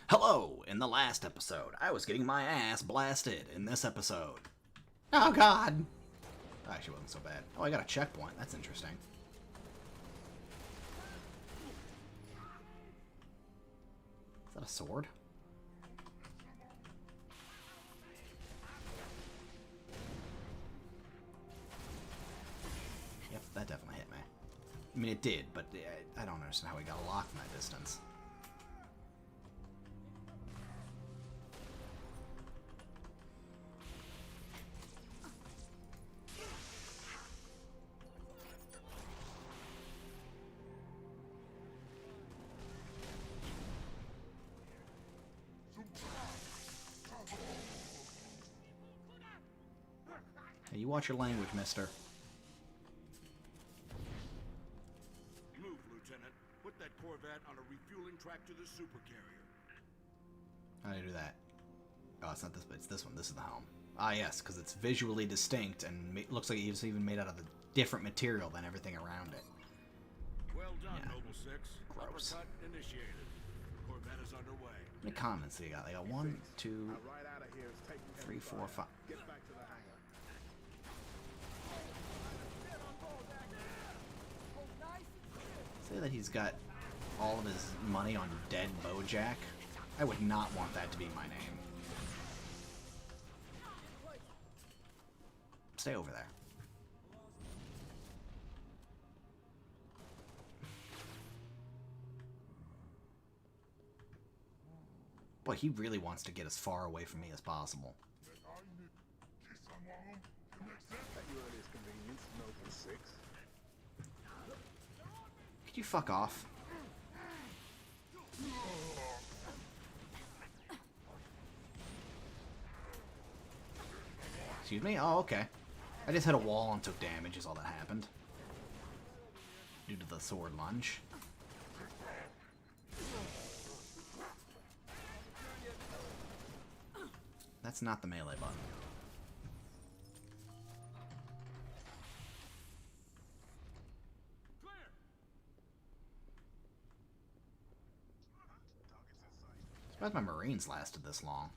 Hello! In the last episode, I was getting my ass blasted. In this episode... Oh god! Actually, wasn't so bad. Oh, I got a checkpoint. That's interesting. Is that a sword? Yep, that definitely hit me. I mean, it did, but I don't understand how he got locked from that distance. Hey, you watch your language, mister. Move, Lieutenant. Put that Corvette on a refueling track to the supercarrier. How do I do that? Oh, it's not this, but it's this one. This is the helm. Ah, yes, because it's visually distinct and looks like it's even made out of a different material than everything around it. Well done, Yeah. Noble Six. Gross. Uppercut initiated. Corvette is underway. How many comments do you got? They got 1, 2, Right out of here is taking 3, 4, 5. Get back to the hangar. Say that he's got all of his money on dead Bojack. I would not want that to be my name. Stay over there. Boy, he really wants to get as far away from me as possible. At your earliest convenience, Noble 6. Could you fuck off? Excuse me? Oh, okay. I just hit a wall and took damage is all that happened. Due to the sword lunge. That's not the melee button. Clear! Surprised my Marines lasted this long.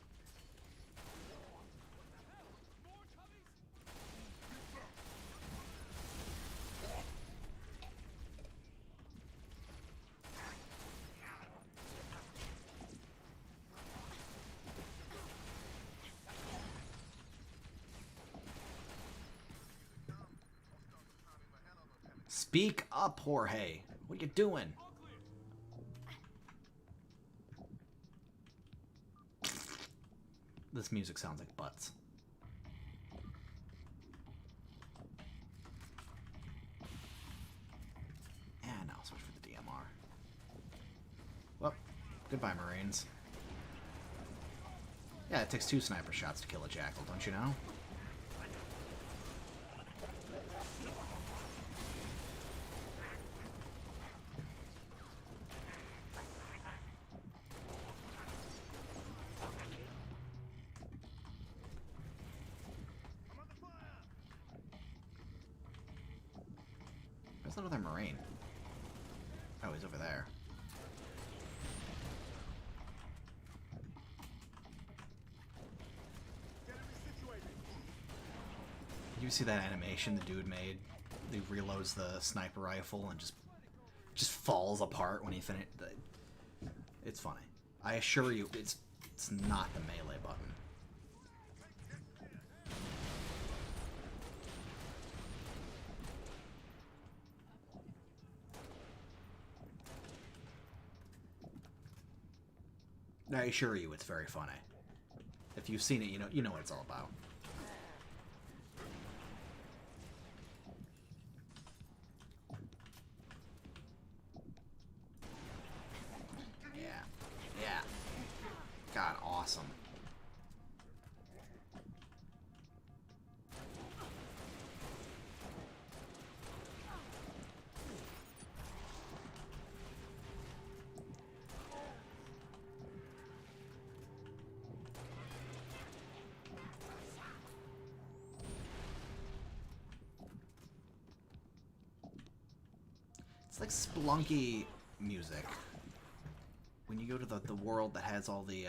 Speak up, Jorge. What are you doing? This music sounds like butts. And now I'll switch for the DMR. Well, goodbye, Marines. Yeah, it takes 2 sniper shots to kill a jackal, don't you know? Where's that other Marine? Oh, he's over there. Did you see that animation the dude made? He reloads the sniper rifle and just falls apart when he finishes. It's funny. I assure you, it's not the melee button. I assure you, it's very funny. If you've seen it, you know what it's all about. Yeah, yeah. God, awesome. It's like Splunky music. When you go to the world that has all the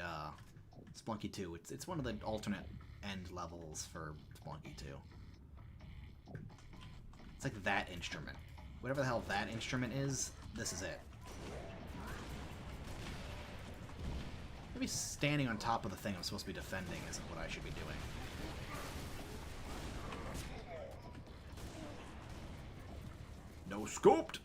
Splunky 2. It's one of the alternate end levels for Splunky 2. It's like that instrument. Whatever the hell that instrument is, this is it. Maybe standing on top of the thing I'm supposed to be defending isn't what I should be doing. No scoped!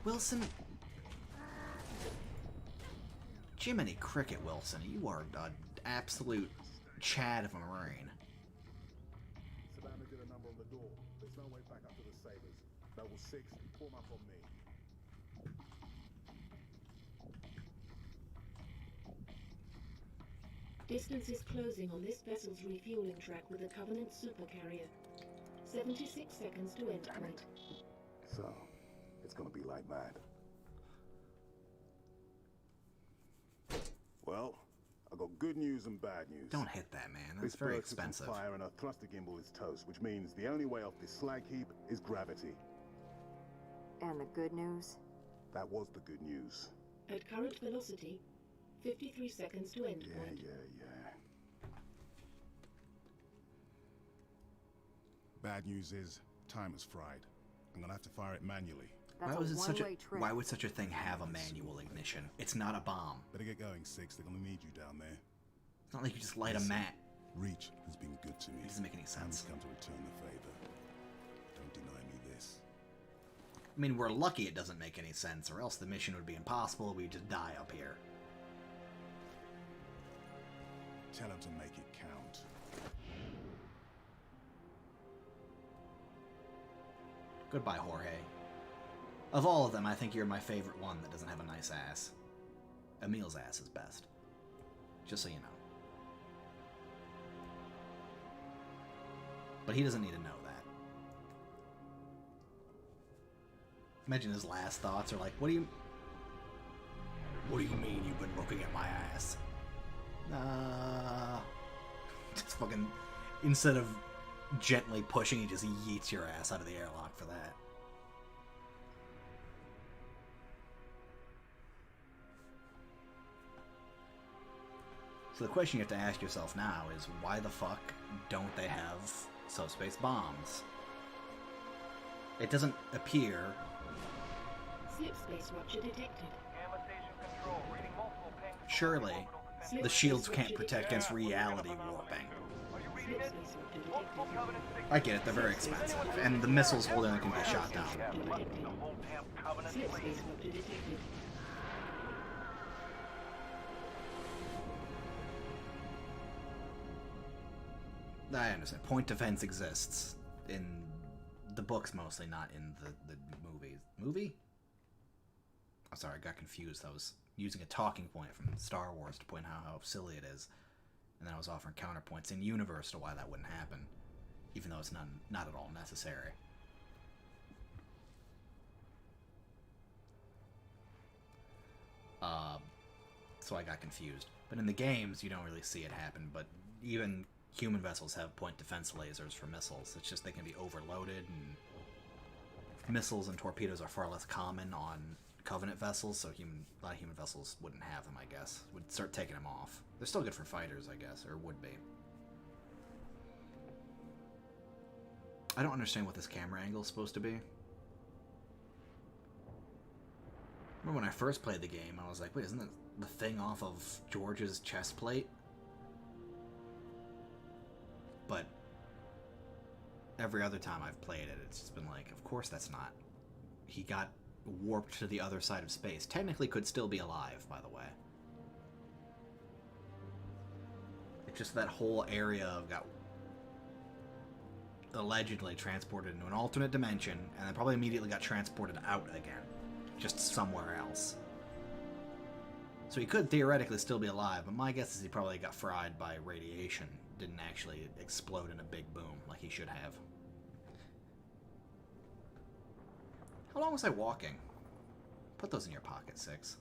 Wilson... Jiminy Cricket, Wilson. You are an absolute Chad of a Marine. Savannah did a number on the door. There's no way back up to the Sabres. Level 6, form up on me. Distance is closing on this vessel's refueling track with the Covenant supercarrier. 76 seconds to end point. So, it's gonna be like that. Well, I got good news and bad news. Don't hit that, man. That's This very burst took some expensive. fire and our thruster gimbal is toast, which means the only way off this slag heap is gravity. And the good news? That was the good news. At current velocity, 53 seconds to end point. Yeah. Bad news is, time is fried. I'm gonna have to fire it manually. That's Why was a it such a? one-way trip. Why would such a thing have a manual ignition? It's not a bomb. Better get going, Six. They're gonna need you down there. It's not like you just light a Listen, mat. Reach has been good to me. It doesn't make any Time has sense. come to return the favor. Don't deny me this. I mean, we're lucky it doesn't make any sense, or else the mission would be impossible. We'd just die up here. Tell him to make it count. Goodbye, Jorge. Of all of them, I think you're my favorite one that doesn't have a nice ass. Emil's ass is best. Just so you know. But he doesn't need to know that. Imagine his last thoughts are like, What do you mean you've been looking at my ass? Just fucking... Instead of gently pushing, he just yeets your ass out of the airlock for that. So the question you have to ask yourself now is, why the fuck don't they have subspace bombs? It doesn't appear... Slip space rupture detected. Surely, Slip the space shields can't rupture protect against reality warping. Slip space rupture detected. I get it, they're very expensive, and the missiles holding them can be shot down. Slip space rupture detected. I understand. Point defense exists in the books mostly, not in the movies. Movie? I'm sorry, I got confused. I was using a talking point from Star Wars to point out how silly it is. And then I was offering counterpoints in universe to why that wouldn't happen. Even though it's not at all necessary. So I got confused. But in the games, you don't really see it happen. But even human vessels have point defense lasers for missiles. It's just they can be overloaded, and missiles and torpedoes are far less common on Covenant vessels, so a lot of human vessels wouldn't have them, I guess. Would start taking them off. They're still good for fighters, I guess, or would be. I don't understand what this camera angle is supposed to be. Remember when I first played the game, I was like, wait, isn't that the thing off of George's chest plate? But every other time I've played it, it's just been like, of course that's not. He got warped to the other side of space. Technically could still be alive, by the way. It's just that whole area got allegedly transported into an alternate dimension, and then probably immediately got transported out again. Just somewhere else. So he could theoretically still be alive, but my guess is he probably got fried by radiation. Didn't actually explode in a big boom like he should have. How long was I walking? Put those in your pocket, 6.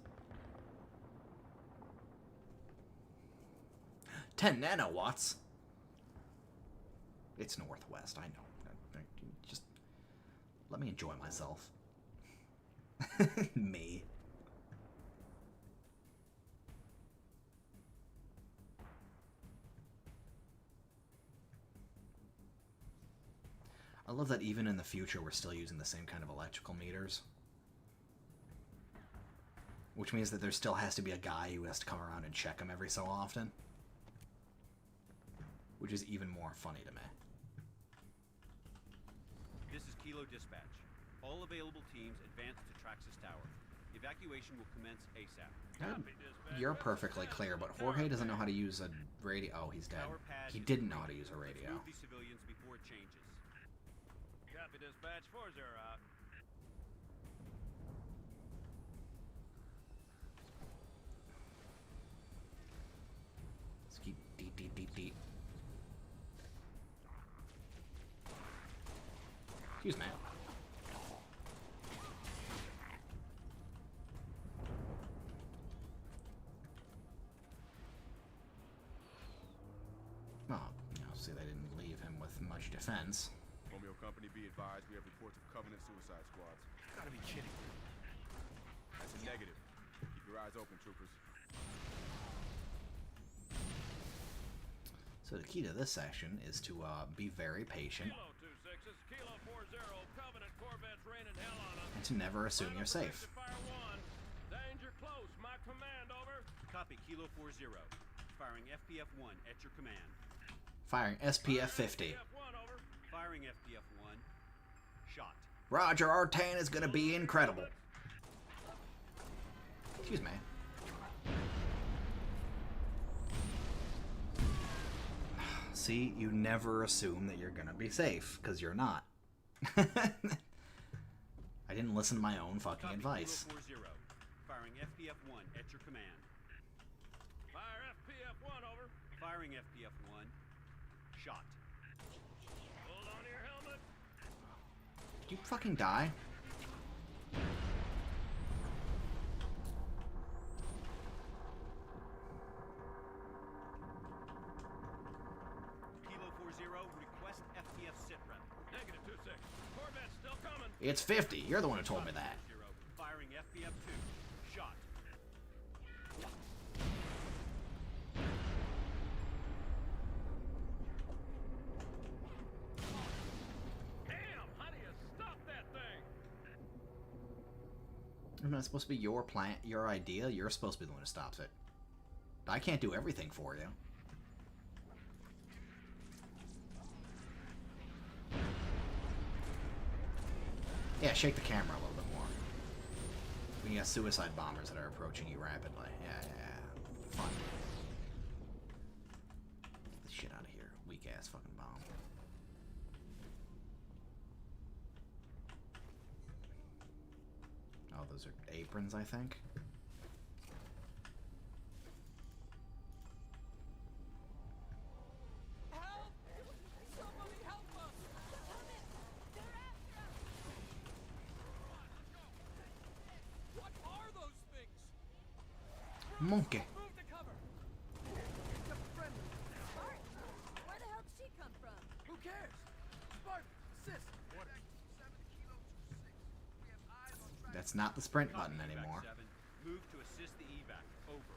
10 nanowatts? It's northwest, I know. Just let me enjoy myself. Me. I love that even in the future we're still using the same kind of electrical meters. Which means that there still has to be a guy who has to come around and check them every so often. Which is even more funny to me. This is Kilo Dispatch. All available teams advance to Traxxas Tower. Evacuation will commence ASAP. You're perfectly clear, but Jorge doesn't know how to use a radio. Oh, he's dead. He didn't know how to use a radio. Move the civilians before it changes. Copy, dispatch. 4-0 out. Let's keep deep. Excuse me. Oh, see, they didn't leave him with much defense. Romeo Company, be advised, we have reports of Covenant suicide squads. You gotta be kidding me. That's a negative. Keep your eyes open, troopers. So the key to this section is to be very patient. Kilo 2-6, this is Kilo 40. Covenant Corvettes raining hell on us. And to never assume you're safe. Fire 1. Danger close. My command, over. Copy, Kilo 40. Firing FPF-1 at your command. Firing SPF 50. FPF-1, over. Firing FPF-1. Shot. Roger, our tan is gonna be incredible. Excuse me. See, you never assume that you're gonna be safe, because you're not. I didn't listen to my own fucking Copy, advice. Kilo 40. Firing FPF-1 at your command. Fire FPF-1, over. Firing FPF-1. Shot. Hold on to your helmet. Did you fucking die? Kilo 40, request FTF sitrep. Negative 2-6. Corvette's still coming. It's 50. You're the one who told me that. 0, firing FPF-2. Shot. Damn, how do you stop that thing? Isn't that supposed to be your plan, your idea? You're supposed to be the one who stops it. I can't do everything for you. Yeah, shake the camera a little bit more. When you got suicide bombers that are approaching you rapidly. Yeah. Fun. Get the shit out of here. Weak ass fucking bomb. Oh, those are aprons, I think. Help! Somebody help us! They're after us! What are those things? Monkey. Move to cover! It's a friendly. Spartan! Where the hell did she come from? Who cares? Spartan, assist! That's not the sprint button Copy, anymore. Evac 7. Move to assist the evac. Over.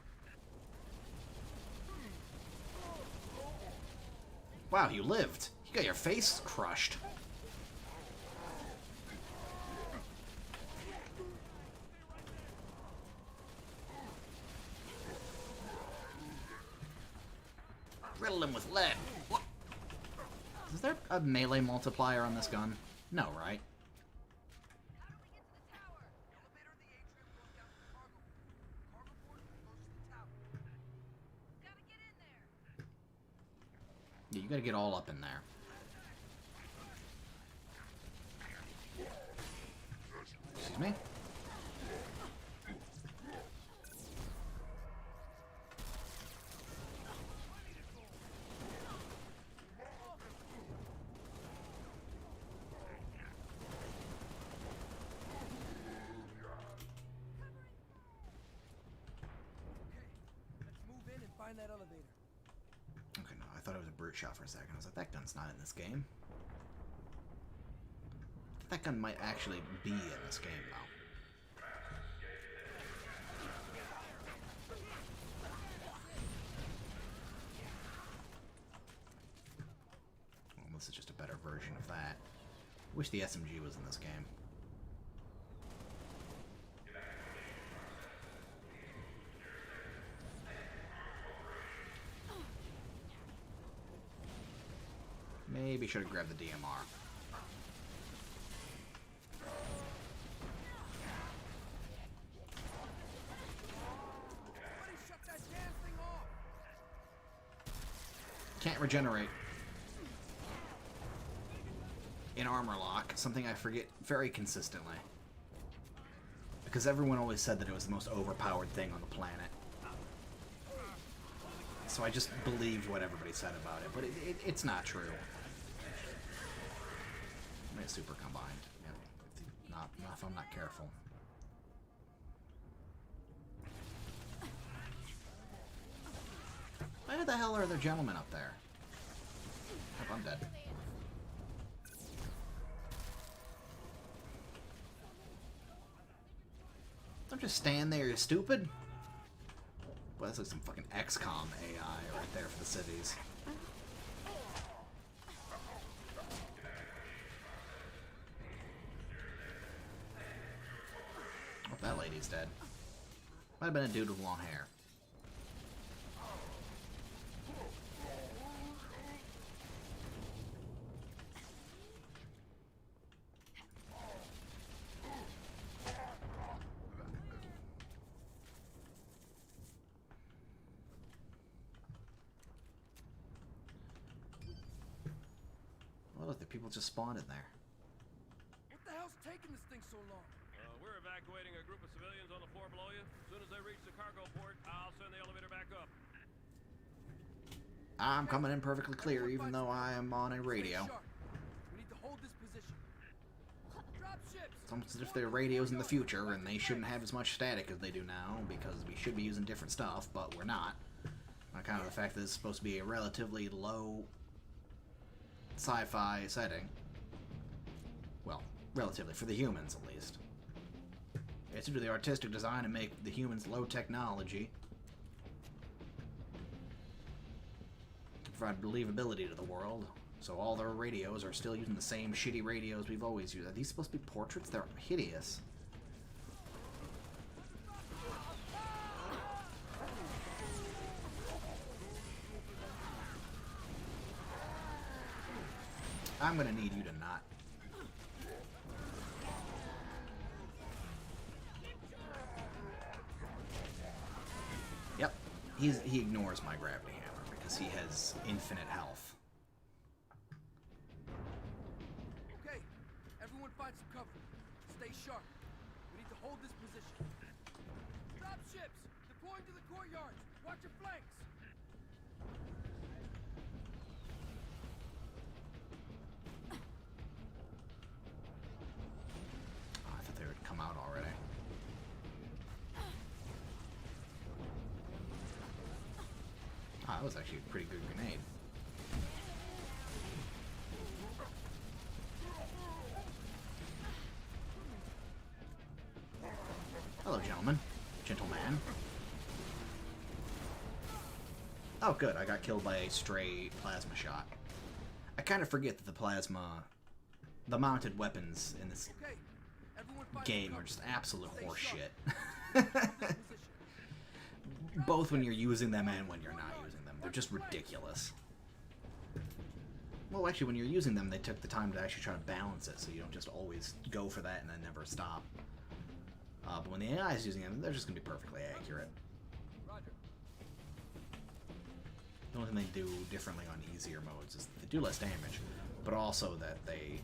Wow, you lived. You got your face crushed. Riddle him with lead. What? Is there a melee multiplier on this gun? No, right? How do we get to the tower? Elevator in the atrium going down to the cargo port. Cargo port close to the tower. Gotta get in there. Yeah, you gotta get all up in there. Excuse me? Let's move in and find that elevator. Okay, no, I thought it was a brute shot for a second. I was like, that gun's not in this game. That gun might actually be in this game, though. Well, this is just a better version of that. Wish the SMG was in this game. Maybe should have grabbed the DMR. Shut that damn thing off! Can't regenerate in armor lock, something I forget very consistently. Because everyone always said that it was the most overpowered thing on the planet. So I just believed what everybody said about it, but it's not true. Maybe super combined. Yeah, not if I'm not careful. Where the hell are there gentlemen up there? Oh, I'm dead. Don't just stand there, you stupid. Well, that's like some fucking XCOM AI right there for the cities. Oh, that lady's dead. Might have been a dude with long hair. Well, look, the people just spawned in there. What the hell's taking this thing so long? We're evacuating a group of civilians on the floor below you. As soon as they reach the cargo port, I'll send the elevator back up. I'm coming in perfectly clear, even though I am on a radio. We need to hold this position. Drop ships. It's almost as if there are radios in the future, and they shouldn't have as much static as they do now, because we should be using different stuff, but we're not. On account of the fact that it's supposed to be a relatively low sci-fi setting. Well, relatively, for the humans at least. It's due to the artistic design to make the humans low technology. To provide believability to the world. So all their radios are still using the same shitty radios we've always used. Are these supposed to be portraits? They're hideous. I'm gonna need you to not. Yep, he ignores my gravity hammer because he has infinite health. Okay, everyone find some cover. Stay sharp. We need to hold this position. Drop ships. Deploying to the courtyards. Watch your flanks. Oh, I thought they would come out already. Oh, that was actually a pretty good grenade. Hello, gentlemen. Gentleman. Oh, good. I got killed by a stray plasma shot. I kind of forget that the mounted weapons in this Okay, everyone find game some are cover. just absolute Stay horseshit. sharp. Both when you're using them and when you're not using them. They're just ridiculous. Well, actually, when you're using them, they took the time to actually try to balance it, so you don't just always go for that and then never stop. But when the AI is using them, they're just going to be perfectly accurate. Roger. The only thing they do differently on easier modes is they do less damage, but also that they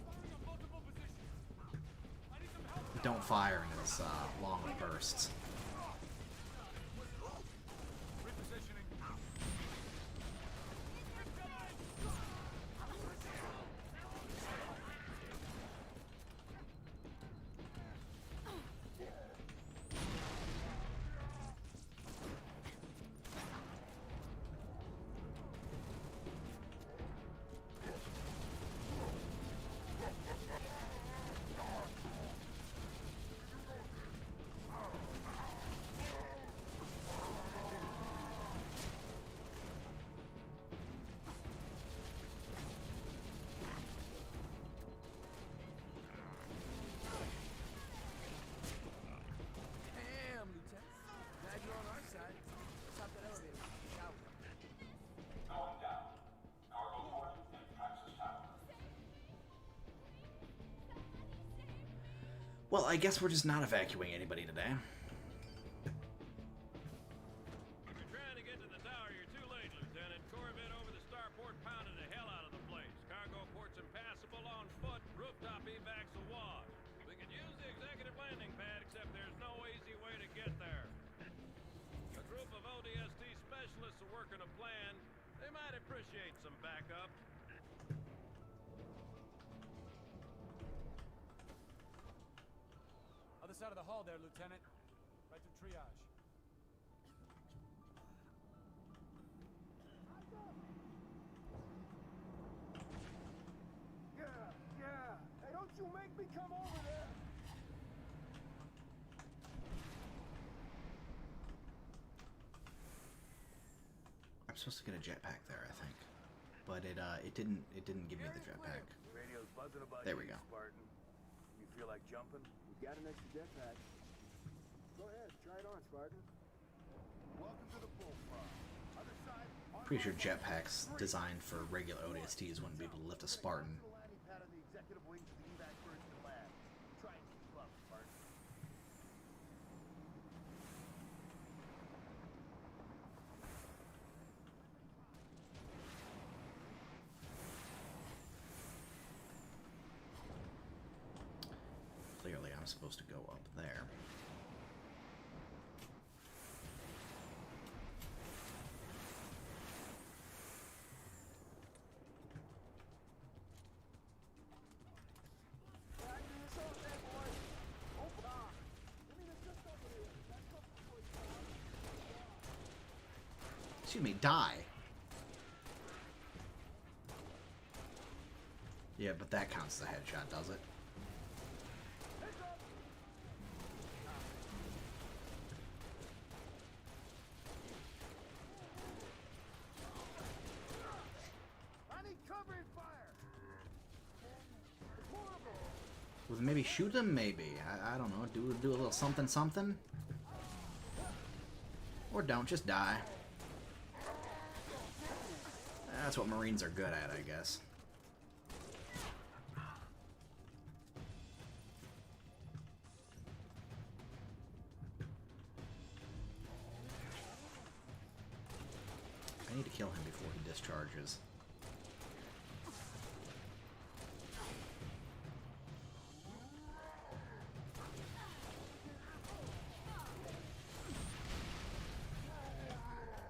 don't fire in as long bursts. Well, I guess we're just not evacuating anybody today. If you're trying to get to the tower, you're too late, Lieutenant. Corvette over the starport pounded the hell out of the place. Cargo port's impassable on foot. Rooftop evacs awash. We could use the executive landing pad, except there's no easy way to get there. A group of ODST specialists are working a plan. They might appreciate some backup. Other side of the hall there, Lieutenant. Right through triage. Yeah. Hey, don't you make me come over there. I'm supposed to get a jetpack there, I think, but it didn't give me the jetpack. Radio's buzzing about There we go. Spartan. You feel like jumping? We got an extra jetpack. Go ahead, try it on, Spartan. Welcome to the bullfrog. Other side. Pretty sure jetpacks designed for regular ODSTs wouldn't be able to lift a Spartan. Landing pad on the executive wing to the evac birds in the lab. Try and keep up, Spartan. Clearly, I'm supposed to go up there. Excuse me, die. Yeah, but that counts as a headshot, does it? I need cover and fire. It's horrible. Well, maybe shoot them, maybe. I don't know. Do a little something something. Or don't, just die. That's what Marines are good at, I guess. I need to kill him before he discharges.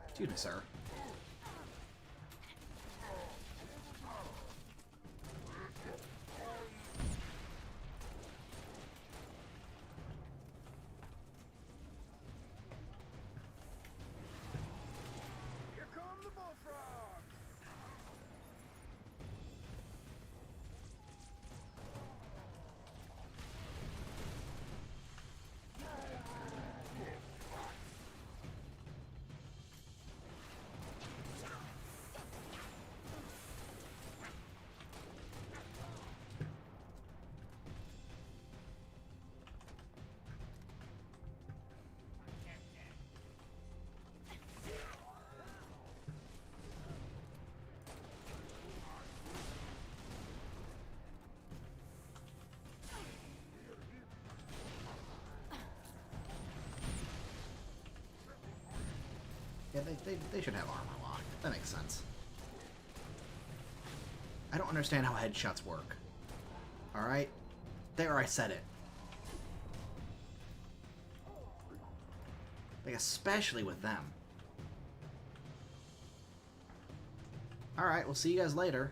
Excuse me, sir. Here come the bullfrogs. Yeah, they should have armor lock. That makes sense. I don't understand how headshots work. Alright? There, I said it. Like, especially with them. Alright, we'll see you guys later.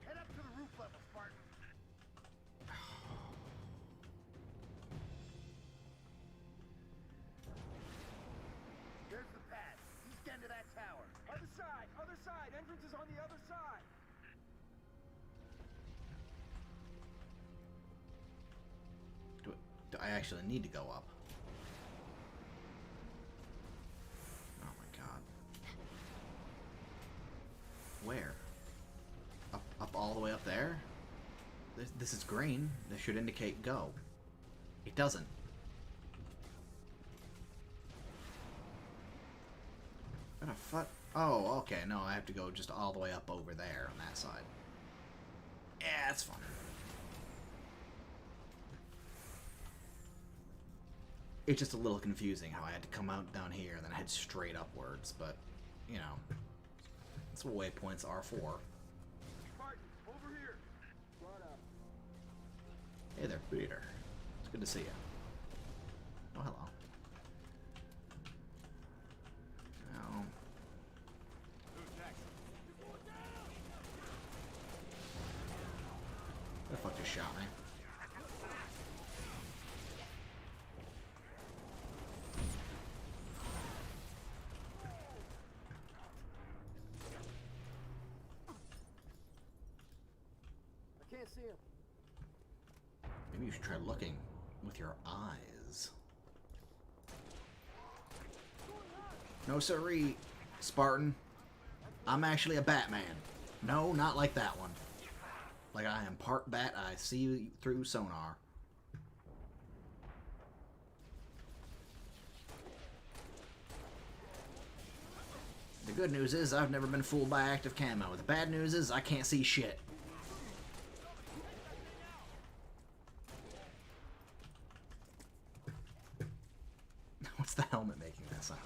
Head up to the roof level, Spartan. There's the pad. East end of that tower. Other side, other side. Entrance is on the other side. Do I actually need to go up? Oh my god. there. This is green. This should indicate go. It doesn't. What the fuck? Oh, okay. No, I have to go just all the way up over there on that side. Yeah, that's fun. It's just a little confusing how I had to come out down here and then head straight upwards, but, you know, that's what waypoints are for. Spartan, over here. Brought up. Hey there, Peter. It's good to see you. Oh, hello. Oh. Who the fuck just shot me? I can't see him. Maybe you should try looking with your eyes. No siree, Spartan. I'm actually a Batman. No, not like that one. Like I am part bat, I see you through sonar. The good news is I've never been fooled by active camo. The bad news is I can't see shit. What's the helmet making that sound?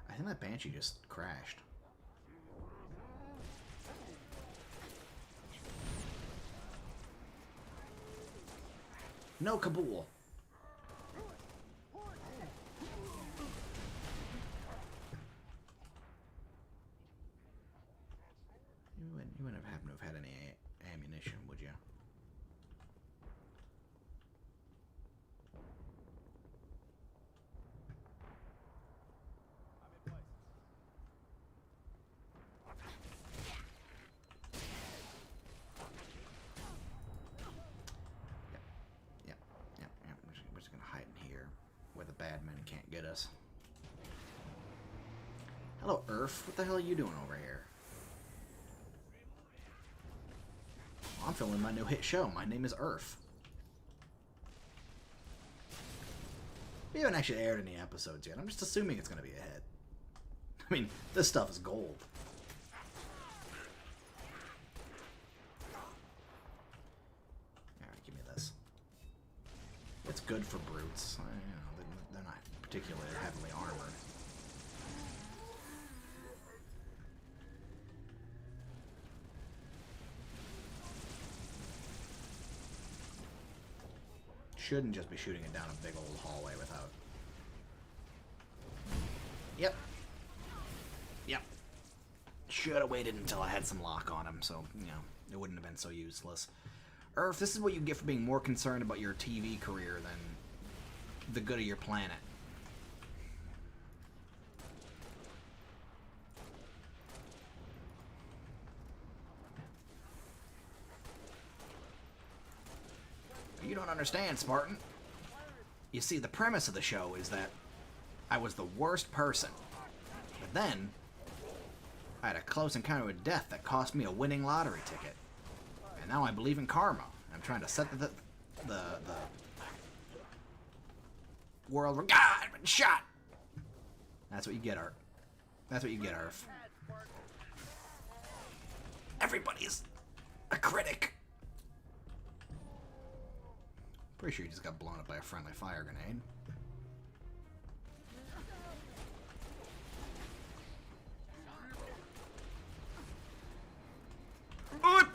I think that Banshee just crashed. No Kabul. You wouldn't happen to have had any ammunition, would you? We're just gonna hide in here, where the bad men can't get us. Hello, Earth. What the hell are you doing over here? I'm filming my new hit show. My name is Earth. We haven't actually aired any episodes yet. I'm just assuming it's gonna be a hit. I mean, this stuff is gold. Alright, give me this. It's good for brutes. You know, they're not particularly heavily armored. Shouldn't just be shooting it down a big old hallway without... Yep. Yep. Should have waited until I had some lock on him, so, you know, it wouldn't have been so useless. Earth, this is what you get for being more concerned about your TV career than the good of your planet. You don't understand, Spartan. You see, the premise of the show is that I was the worst person. But then, I had a close encounter with death that cost me a winning lottery ticket. And now I believe in karma. I'm trying to set the world where God, I've been shot. That's what you get, Art. That's what you get, Earth. Everybody's a critic. Pretty sure you just got blown up by a friendly fire grenade. What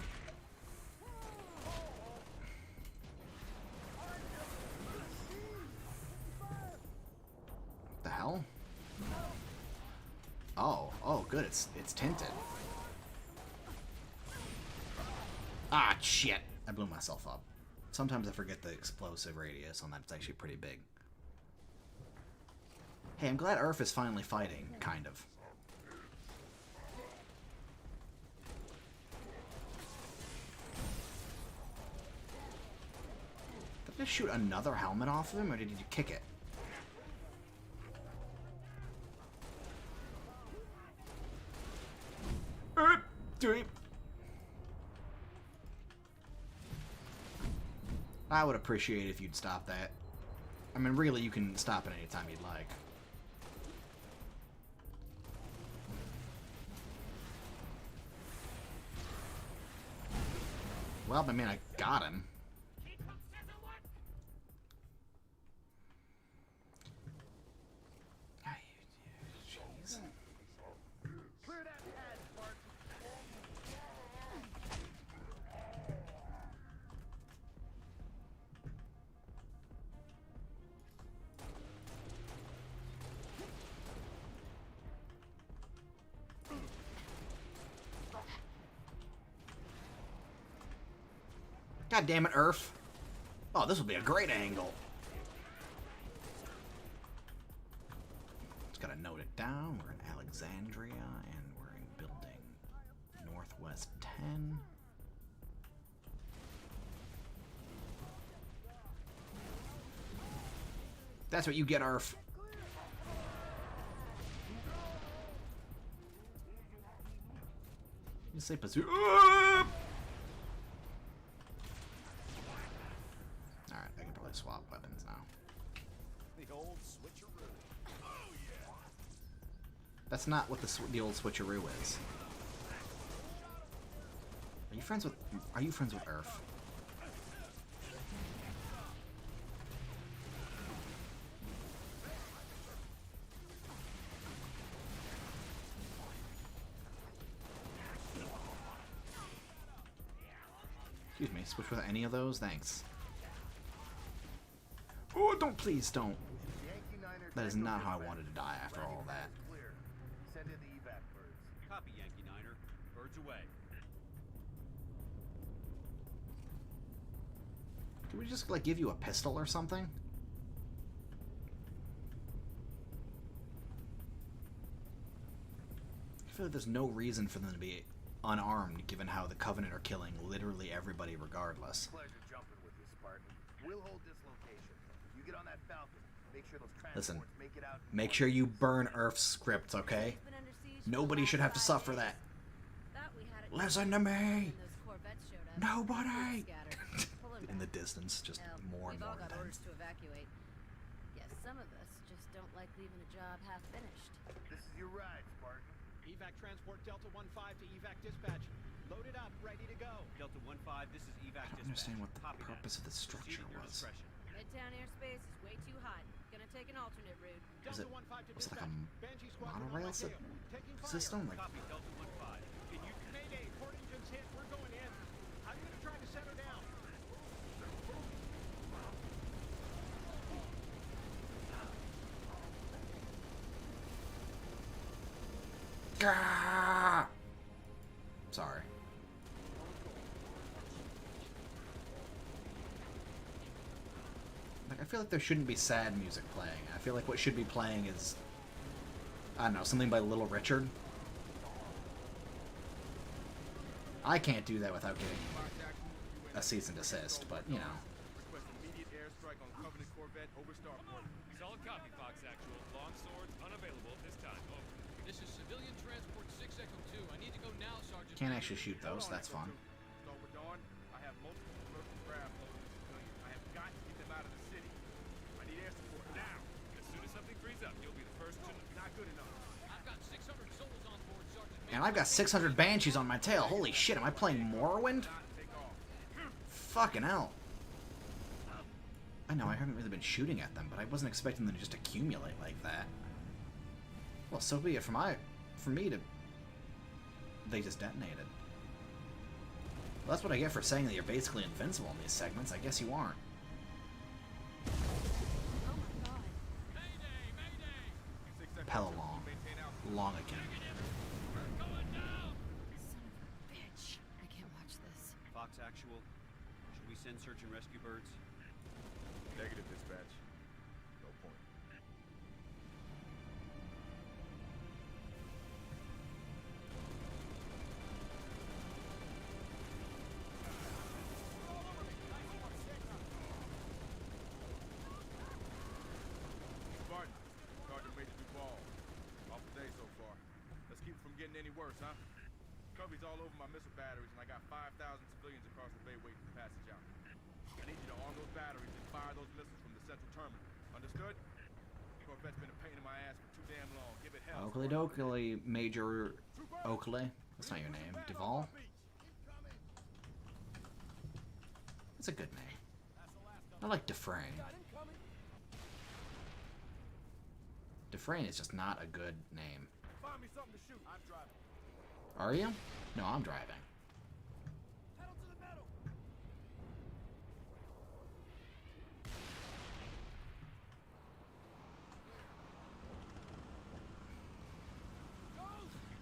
the hell? Oh, good. It's tinted. Ah, shit! I blew myself up. Sometimes I forget the explosive radius on that. It's actually pretty big. Hey, I'm glad Earth is finally fighting, kind of. Did I shoot another helmet off of him, or did you kick it? I would appreciate if you'd stop that. I mean, really, you can stop it anytime you'd like. Well, I mean, I got him. Jeez. Clear that pad, Spartan. God damn it, Earth. Oh, this will be a great angle. Just gotta note it down. We're in Alexandria, and we're in building Northwest 10. That's what you get, Earth. You say pursuit. Alright, I can probably swap weapons now. The old switcheroo. Oh yeah. That's not what the old switcheroo is. Are you friends with Earth? Excuse me, switch with any of those? Thanks. Oh, please don't. That is not how I wanted to die after all that. Clear. Send in the evac birds. Copy, Yankee Niner. Birds away. Can we just, like, give you a pistol or something? I feel like there's no reason for them to be unarmed, given how the Covenant are killing literally everybody regardless. Pleasure jumping with you, Spartan. We'll hold this location. You get on that Falcon. Make sure those Listen, transports make it out. make sure you burn Earth's script, okay? Nobody should have to suffer that. Listen to me! Nobody! In the distance, just more and more We've all got orders intense. to evacuate. Guess some of us just don't like leaving a job half finished. This is your ride, Spartan. Evac transport Delta 1-5 to evac dispatch. Loaded up, ready to go. Delta 1-5, this is evac I don't dispatch. understand what the Copy that. purpose of the structure Proceed at your was. discretion. Midtown airspace is way too hot. Gonna take an alternate route. Was it, Delta 1-5 to was it like dispatch. Banshee a squadron on monorail my tail. Taking fire. system? Like, Copy, Delta 1-5. Can you... Mayday, port engine's hit. We're going in. I'm gonna try to set her down. Gah! Sorry. Like, I feel like there shouldn't be sad music playing. I feel like what should be playing is, I don't know, something by Little Richard. I can't do that without getting a cease and desist, but, you know. Request immediate airstrike on Covenant Corvette over Starport. Solid copy, Fox Actual. Long swords unavailable at this time. Over. This is civilian transport 6 Echo 2. I need to go now, Sergeant. Can't actually shoot those, that's fun. Starboard Dawn, I have multiple commercial craft loaded with civilians. I have got to get them out of the city. I need air support now. As soon as something frees up, you'll be the first to... Not good enough. I've got 600 souls on board, Sergeant. And I've got 600 Banshees on my tail. Holy shit, am I playing Morrowind? Take off. Fucking hell. I know, I haven't really been shooting at them, but I wasn't expecting them to just accumulate like that. Well, so be it for me to... They just detonated. Well, that's what I get for saying that you're basically invincible in these segments. I guess you aren't. Oh my god. Mayday! Mayday! Pelalong. Longican. Son of a bitch. I can't watch this. Fox Actual, should we send search and rescue birds? Negative dispatch. No point. getting any worse, huh? Covey's all over my missile batteries, and I got 5,000 civilians across the bay waiting for passage out. I need you to arm those batteries and fire those missiles from the central terminal. Understood? Corvette's been a pain in my ass for too damn long. Give it hell. Oakley Dokley, Major Oakley. That's not your name. Duvall? That's a good name. I like Dufresne. Dufresne is just not a good name. Find me something to shoot. I'm driving. Are you? No, I'm driving. Pedal to the metal.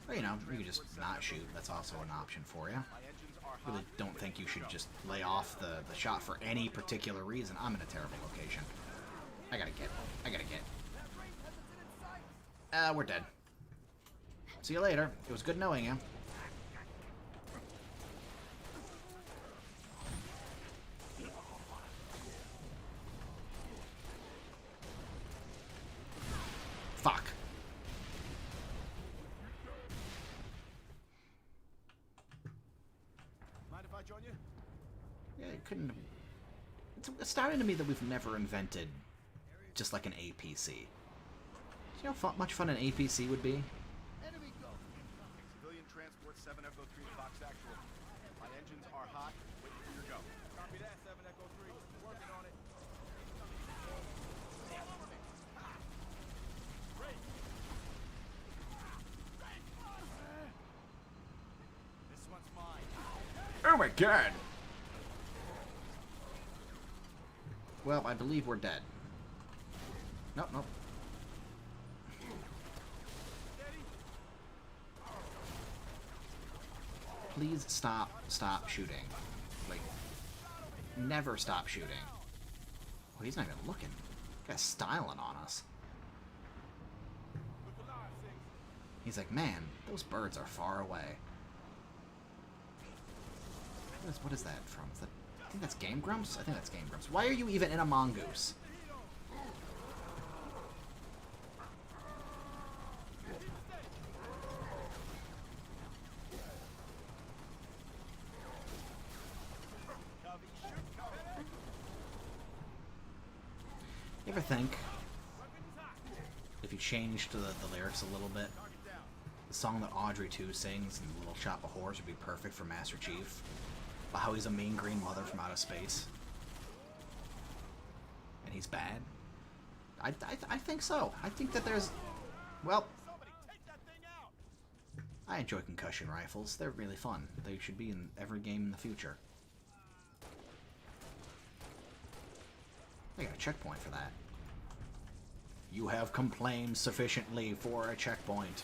Well, you know, you can just not shoot. That's also an option for you. Really don't think you should just lay off the shot for any particular reason. I'm in a terrible location. I gotta get. We're dead. See you later. It was good knowing you. Fuck. Mind if I join you? Yeah, it couldn't. It's astounding to me that we've never invented just like an APC. You know how much fun an APC would be? Enemy go. Civilian transport 7 Echo 3 Fox Actual. My engines are hot. Waiting for your go. Copy that, 7 Echo 3. Working on it. This one's mine. Oh my god! Well, I believe we're dead. Nope, nope. Please stop shooting. Like, never stop shooting. Oh, he's not even looking. Guy's styling on us. He's like, man, those birds are far away. What is that from? Is that, I think that's Game Grumps? I think that's Game Grumps. Why are you even in a mongoose? You ever think, if you changed the lyrics a little bit, the song that Audrey 2 sings in Little Shop of Horrors would be perfect for Master Chief? About how he's a mean green mother from outer space. And he's bad? I think so. I think that there's... Well... I enjoy concussion rifles. They're really fun. They should be in every game in the future. I got a checkpoint for that. You have complained sufficiently for a checkpoint.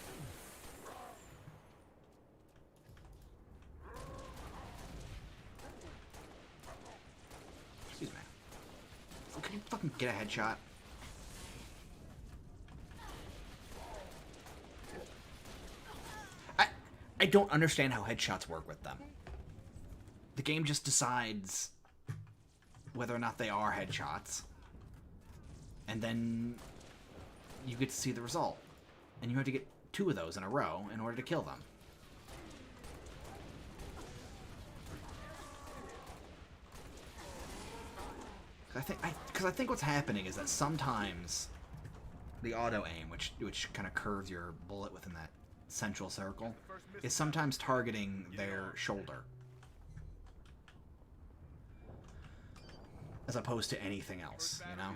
Excuse me. Can you fucking get a headshot? I don't understand how headshots work with them. The game just decides whether or not they are headshots, and then you get to see the result. And you have to get 2 of those in a row in order to kill them. Because I think what's happening is that sometimes the auto aim, which kind of curves your bullet within that central circle, is sometimes targeting their shoulder, as opposed to anything else, you know?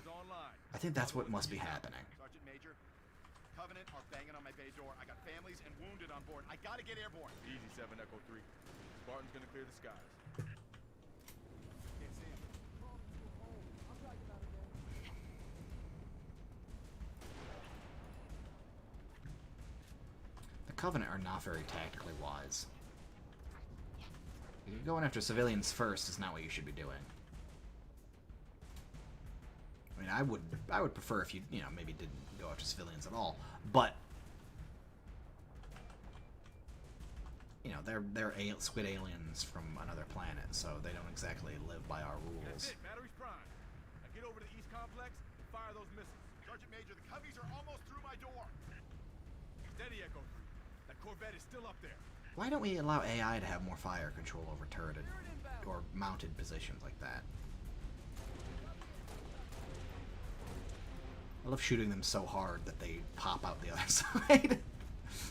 I think that's what must be happening. Sergeant Major, Covenant are banging on my bay door. I got families and wounded on board. I gotta get airborne. Easy, 7 Echo 3. Spartan's gonna clear the skies. Can't see him. The Covenant are not very tactically wise. Going after civilians first is not what you should be doing. I mean, I would prefer if you know, maybe didn't go after civilians at all, but you know, they're squid aliens from another planet, so they don't exactly live by our rules. That's it. Battery's prime. Now get over to the East Complex and fire those missiles. Sergeant Major, the Coveys are almost through my door. Steady, Echo 3. Now That Corvette is still up there. Why don't we allow AI to have more fire control over turreted or mounted positions like that? I love shooting them so hard that they pop out the other side.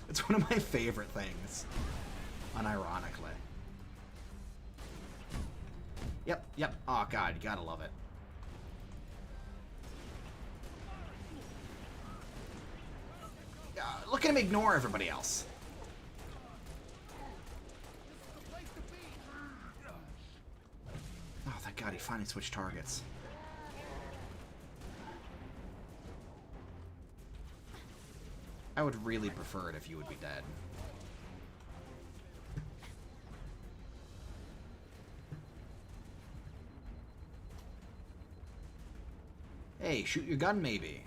It's one of my favorite things, unironically. Yep. Oh god, you gotta love it. Look at him ignore everybody else. Oh, thank god, he finally switched targets. I would really prefer it if you would be dead. Hey, shoot your gun, maybe.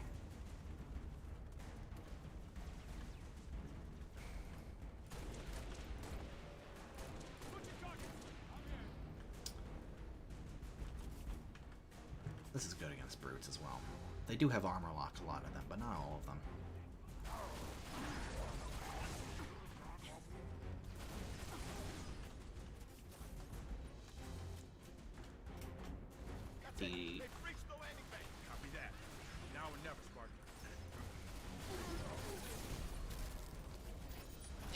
This is good against brutes as well. They do have armor lock, a lot of them, but not all of them. The Copy that. Now or never, Spartan.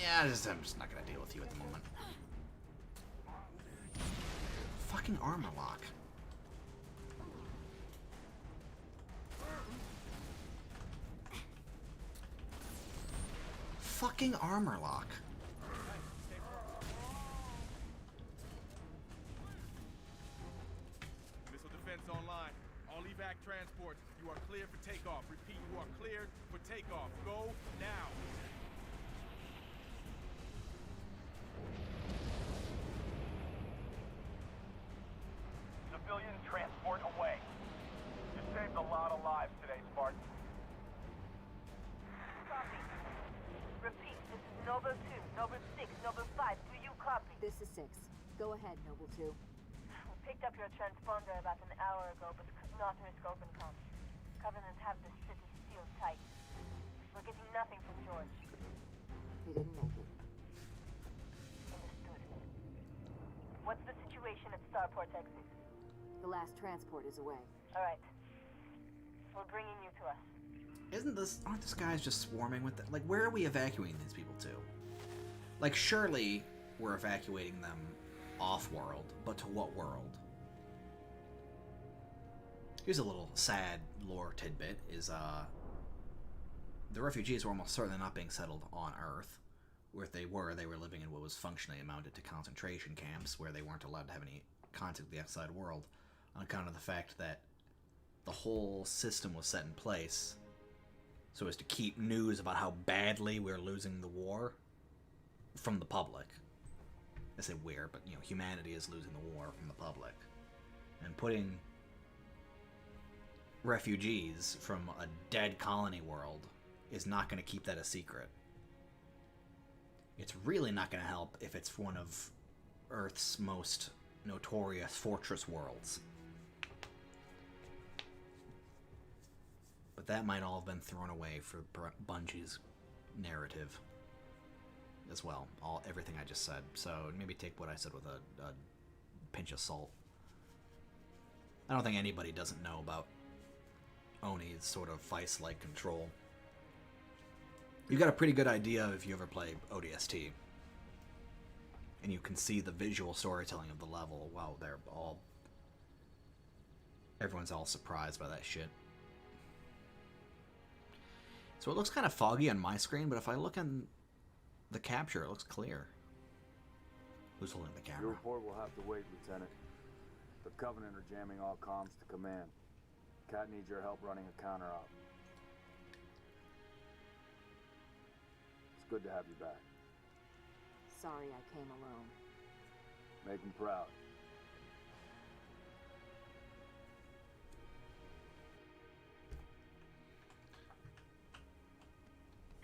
Yeah, I'm just not gonna deal with you at the moment. Fucking armor lock. Fucking armor lock. Missile defense online. All evac transports, you are cleared for takeoff. Repeat, you are cleared for takeoff. Go now. Civilian transport away. You saved a lot of lives today, Spartan. Copy. Repeat, this is Noble 2, Noble 6, Noble 5. Do you copy? This is 6. Go ahead, Noble 2. We picked up your transponder about an hour ago, but could not risk open comms. Covenant have the city sealed tight. We're getting nothing from George. He didn't make it. Understood. What's the situation at Starport exit? The last transport is away. All right. We're bringing you to us. Aren't these guys just swarming with them? Like, where are we evacuating these people to? Like, surely we're evacuating them off-world, but to what world? Here's a little sad lore tidbit, is, the refugees were almost certainly not being settled on Earth. Where they were living in what was functionally amounted to concentration camps, where they weren't allowed to have any contact with the outside world, on account of the fact that the whole system was set in place so as to keep news about how badly we're losing the war from the public. I say we're, but, you know, humanity is losing the war from the public. And putting refugees from a dead colony world is not going to keep that a secret. It's really not going to help if it's one of Earth's most notorious fortress worlds. But that might all have been thrown away for Bungie's narrative as well. Everything I just said. So maybe take what I said with a pinch of salt. I don't think anybody doesn't know about Oni's sort of vice-like control. You got a pretty good idea if you ever play ODST. And you can see the visual storytelling of the level. Wow, everyone's all surprised by that shit. So it looks kind of foggy on my screen, but if I look in the capture, it looks clear. Who's holding the camera? Your report will have to wait, Lieutenant. The Covenant are jamming all comms to command. Cat needs your help running a counter-op. It's good to have you back. Sorry I came alone. Make him proud.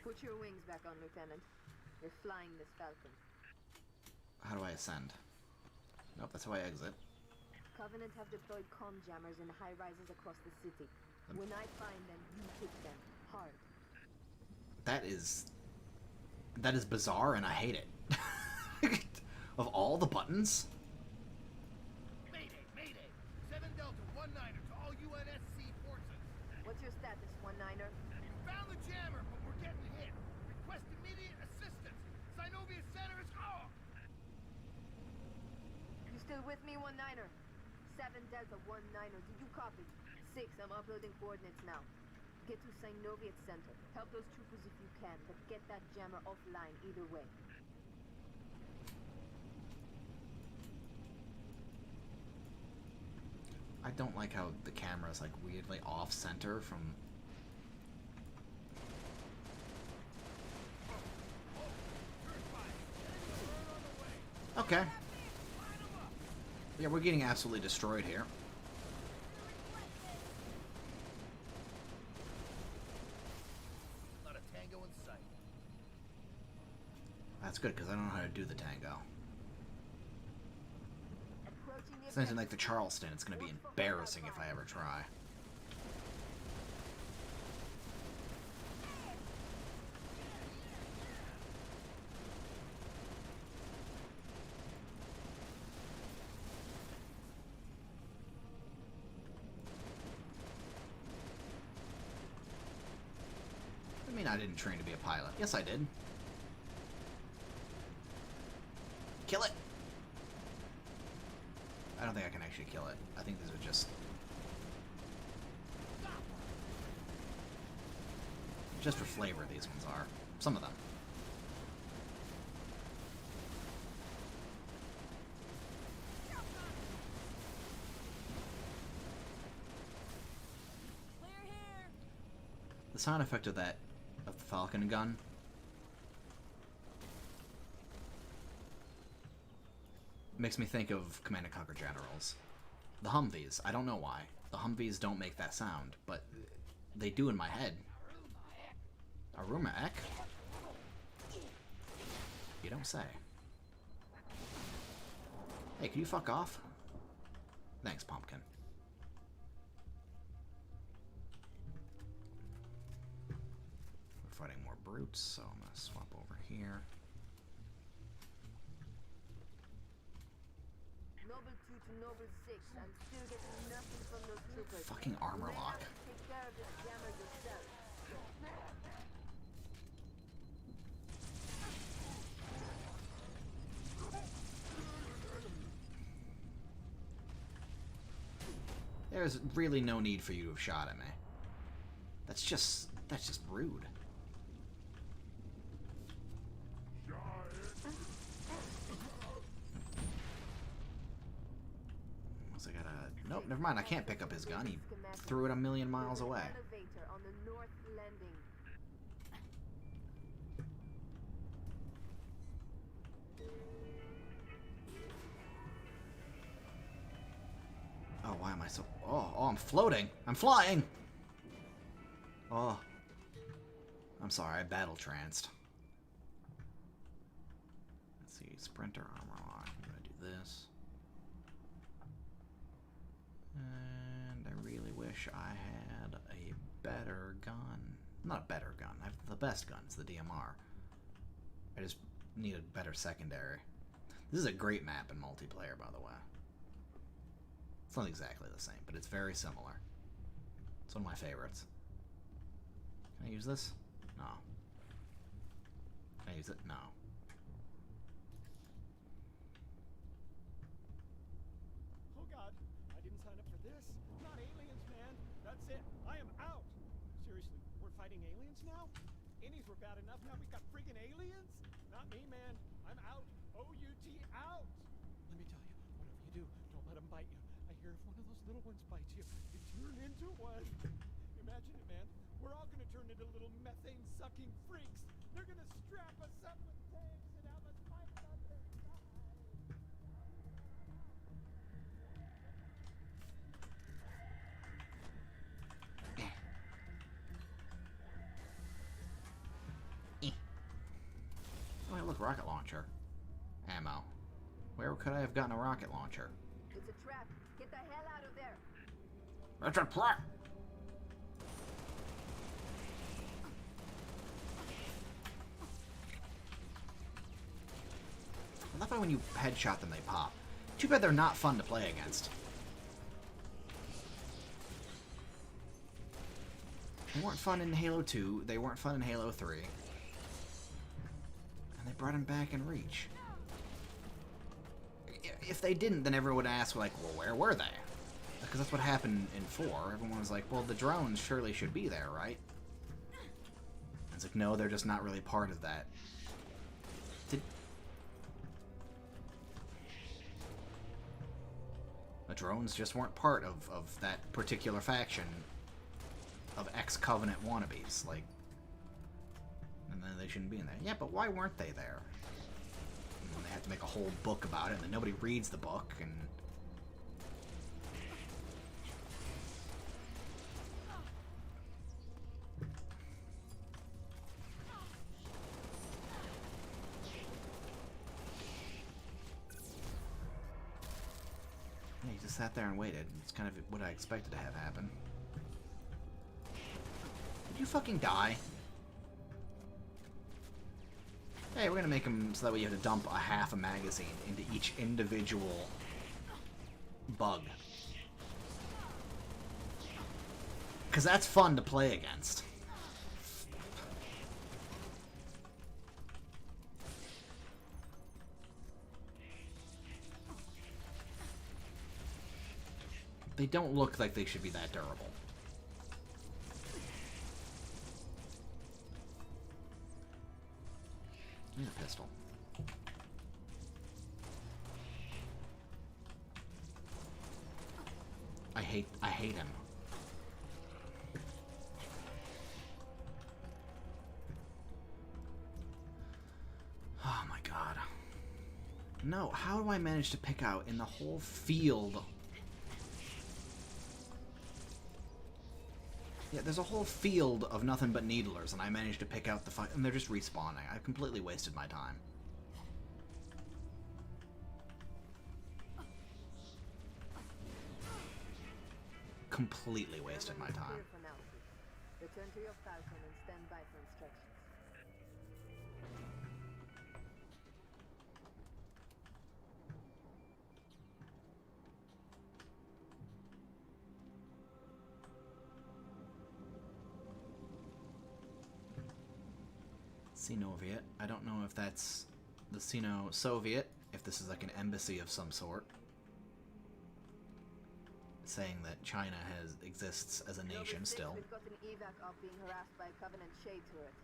Put your wings back on, Lieutenant. You're flying this Falcon. How do I ascend? Nope, that's how I exit. Covenant have deployed comm jammers in high-rises across the city. When I find them, you hit them. Hard. That is That is bizarre, and I hate it. Of all the buttons? Mayday, mayday! 7 Delta 19er to all UNSC forces. What's your status, 19er? We found the jammer, but we're getting hit. Request immediate assistance. Synovia Center is off. You still with me, 19er? 7 Delta 19er, did you copy? 6, I'm uploading coordinates now. Get to Synovia Center. Help those troopers if you can, but get that jammer offline either way. I don't like how the camera is like weirdly off center from. Okay. Yeah, we're getting absolutely destroyed here. Not a tango in sight. That's good because I don't know how to do the tango. It's nothing like the Charleston. It's going to be embarrassing if I ever try. I mean, I didn't train to be a pilot. Yes, I did. Kill it! I don't think I can actually kill it. I think these are just... Just for flavor, these ones are. Some of them. The sound effect of that, of the Falcon gun, makes me think of Command & Conquer Generals. The Humvees, I don't know why. The Humvees don't make that sound, but they do in my head. Aruma Ek? You don't say. Hey, can you fuck off? Thanks, Pumpkin. We're fighting more brutes, so I'm gonna swap over here. Noble 2 to Noble 6. I'm still getting nothing from those troopers. Fucking armor lock. Take care of this jammer yourself. There's really no need for you to have shot at me. That's just rude. I gotta... Nope, never mind. I can't pick up his gun. He threw it a million miles away. Elevator on the north landing. Oh, why am I so... Oh, I'm floating. I'm flying. Oh. I'm sorry, I battle tranced. Let's see, sprinter armor lock. I'm gonna do this. And I really wish I had a better gun. Not a better gun. I have the best gun. It's the DMR. I just need a better secondary. This is a great map in multiplayer, by the way. It's not exactly the same, but it's very similar. It's one of my favorites. Can I use this? No. Can I use it? No. Oh god, I didn't sign up for this. Not aliens, man. That's it. I am out. Seriously, we're fighting aliens now? Innies were bad enough, now we got friggin' aliens? Not me, man. I'm out. O-U-T out. Let me tell you, whatever you do, don't let them bite you. I hear if one of those little ones bites you, you turn into one. Imagine it, man. We're all gonna turn into little methane-sucking freaks. They're gonna strap us up with tanks and have us fight on their side. Oh, hey, look, rocket launcher. Ammo. Where could I have gotten a rocket launcher? It's a trap. Get the hell out of there. It's a trap! why when you headshot them they pop. Too bad they're not fun to play against. They weren't fun in Halo 2, they weren't fun in Halo 3. And they brought them back in Reach. If they didn't, then everyone would ask, like, well, where were they? Because that's what happened in 4. Everyone was like, well, the drones surely should be there, right? And it's like, no, they're just not really part of that. The drones just weren't part of that particular faction of ex-Covenant wannabes, like, and then they shouldn't be in there. Yeah, but why weren't they there? And then they have to make a whole book about it, and then nobody reads the book, and... Yeah, he just sat there and waited. It's kind of what I expected to have happen. Did you fucking die? Hey, we're gonna make them so that way you have to dump a half a magazine into each individual bug. Because that's fun to play against. They don't look like they should be that durable. Need a pistol. I hate him. Oh my god. No, how do I manage to pick out in the whole field? Yeah, there's a whole field of nothing but needlers, and I managed to pick out the fight, and they're just respawning. I completely wasted my time. Completely wasted my time. Return to your falcon and stand by for instructions. Soviet. I don't know if that's the Sino-Soviet, if this is like an embassy of some sort, saying that China exists as a nation still. We've got an evac op being harassed by a Covenant shade turret.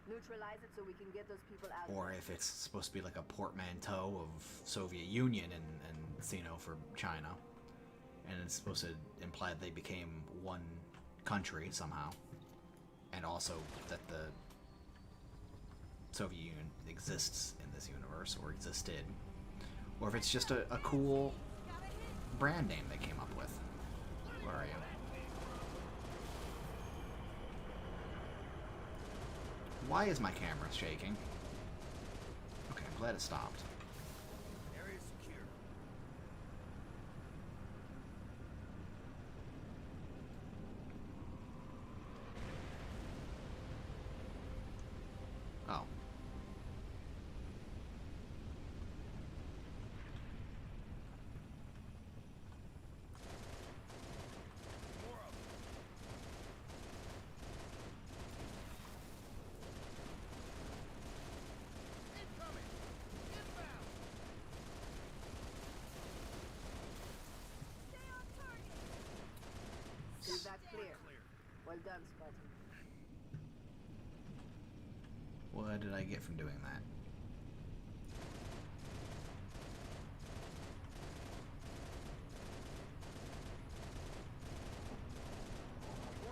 Neutralize it so we can get those people out. Or if it's supposed to be like a portmanteau of Soviet Union and Sino for China, and it's supposed to imply that they became one country somehow, and also that the Soviet Union exists in this universe, or existed, or if it's just a cool brand name they came up with. Where are you? Why is my camera shaking? Okay, I'm glad it stopped. Area secure. Oh. Evac clear. Well done, Spartan. What did I get from doing that?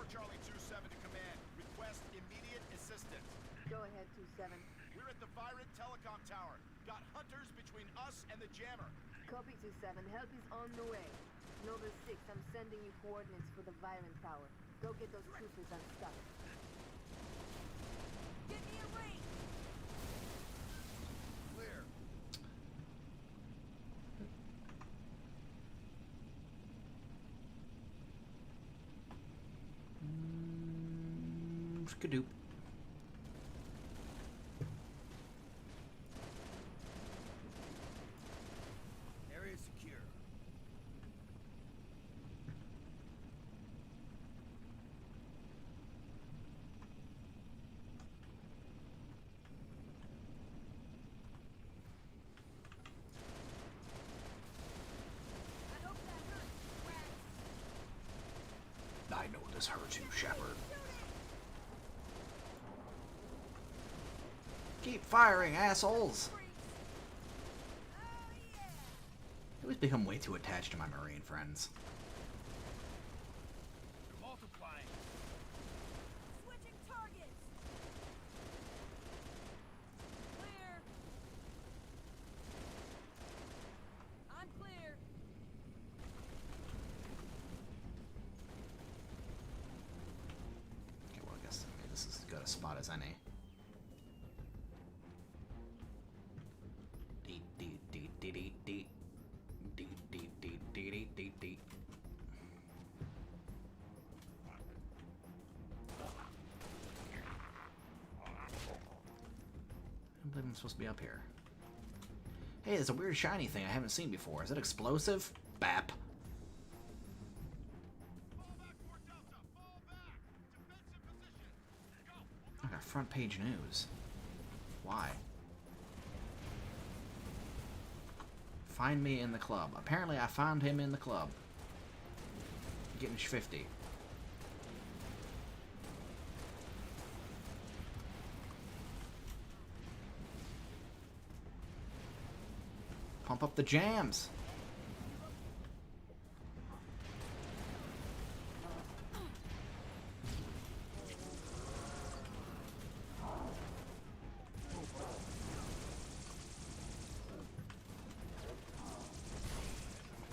Charlie 2-7 to command. Request immediate assistance. Go ahead, 2-7. We're at the Virant Telecom Tower. Got hunters between us and the jammer. Copy 2-7. Help is on the way. Nova 6, I'm sending you coordinates for the Virant Tower. Go get those troopers unstuck. Get me a ring! Clear. Skadoop. was her too, Shepard. Keep firing, assholes! I always become way too attached to my Marine friends. They're multiplying. Switching targets. Clear. I'm clear. Okay, well, I guess this is as good a spot as any. Dee dee dee dee dee dee. Dee dee dee dee dee dee dee. I don't believe I'm supposed to be up here. Hey, there's a weird shiny thing I haven't seen before. Is it explosive? Bap. I got front page news. Why? Find me in the club. Apparently I found him in the club. Getting 50. Pump up the jams.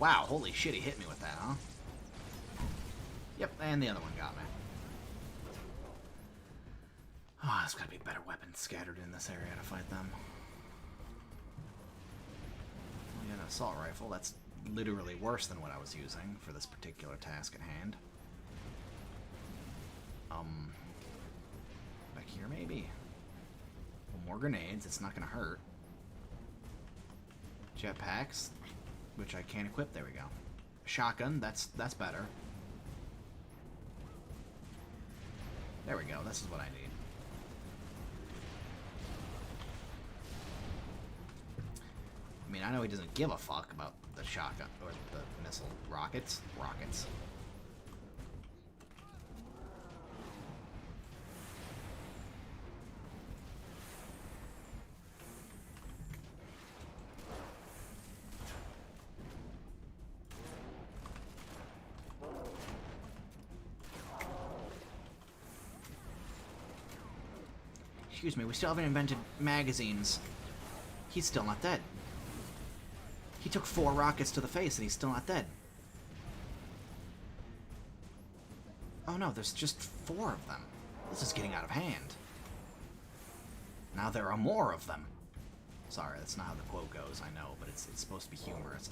Wow, holy shit, he hit me with that, huh? Yep, and the other one got me. Oh, there's gotta be better weapons scattered in this area to fight them. Well, an assault rifle, that's literally worse than what I was using for this particular task at hand. Back here maybe? Well, more grenades, it's not gonna hurt. Jetpacks, which I can't equip, there we go. Shotgun, that's better. There we go, this is what I need. I mean, I know he doesn't give a fuck about the shotgun, or the missile. Rockets? Rockets. Excuse me, we still haven't invented magazines. He's still not dead. He took 4 rockets to the face and he's still not dead. Oh no, there's just 4 of them. This is getting out of hand. Now there are more of them. Sorry, that's not how the quote goes, I know, but it's supposed to be humorous.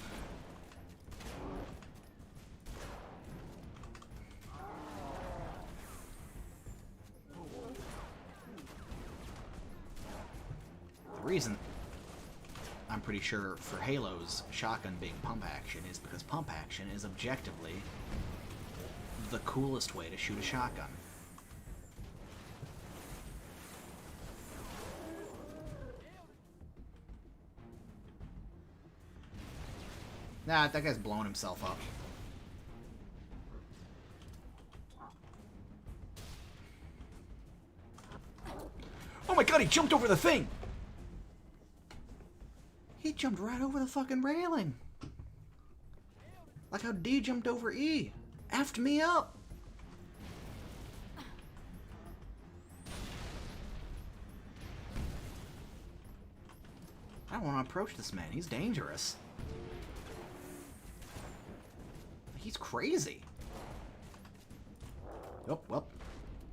The reason, I'm pretty sure, for Halo's shotgun being pump action is because pump action is objectively the coolest way to shoot a shotgun. Nah, that guy's blowing himself up. Oh my god, he jumped over the thing! He jumped right over the fucking railing. Like how D jumped over E. Effed me up. I don't want to approach this man. He's dangerous. He's crazy. Oh, well.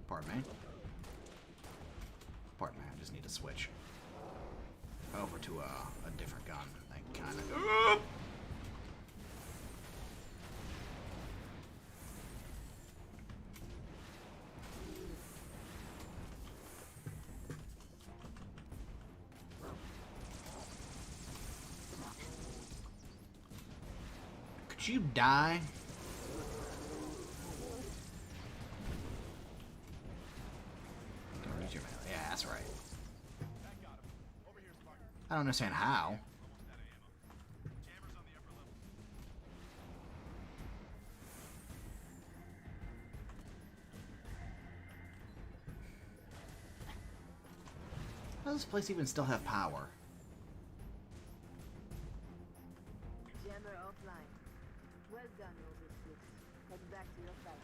Pardon me. Pardon me, I just need to switch over to a different gun. I kind of... Could you die? Yeah, that's right. I don't understand how. does this place even still have power? Jammer offline. Well done, Noble 6. Head back to your fight.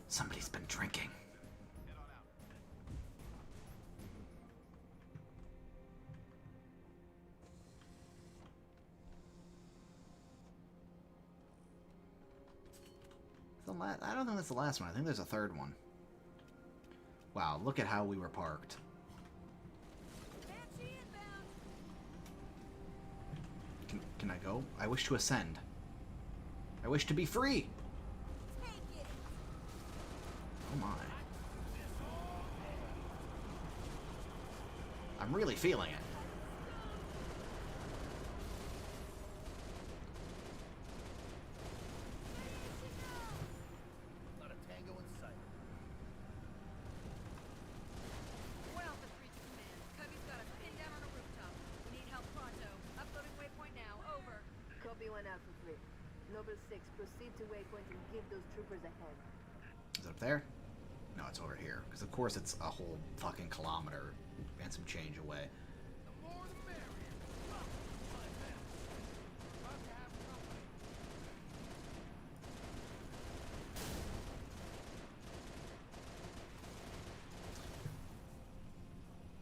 Somebody's been drinking. I don't think that's the last one. I think there's a third one. Wow, look at how we were parked. Can I go? I wish to ascend. I wish to be free. Oh my. I'm really feeling it. Not a tango in sight. What Alpha 3's command? Cubby's got us pinned down on a rooftop. We need help pronto. Uploading waypoint now. Over. Copy 1 Alpha 3. Noble 6, proceed to waypoint and give those troopers a hand. Is it up there? No, it's over here. Because of course it's a whole fucking kilometer and some change away. The more the merrier. Like that. About to have company.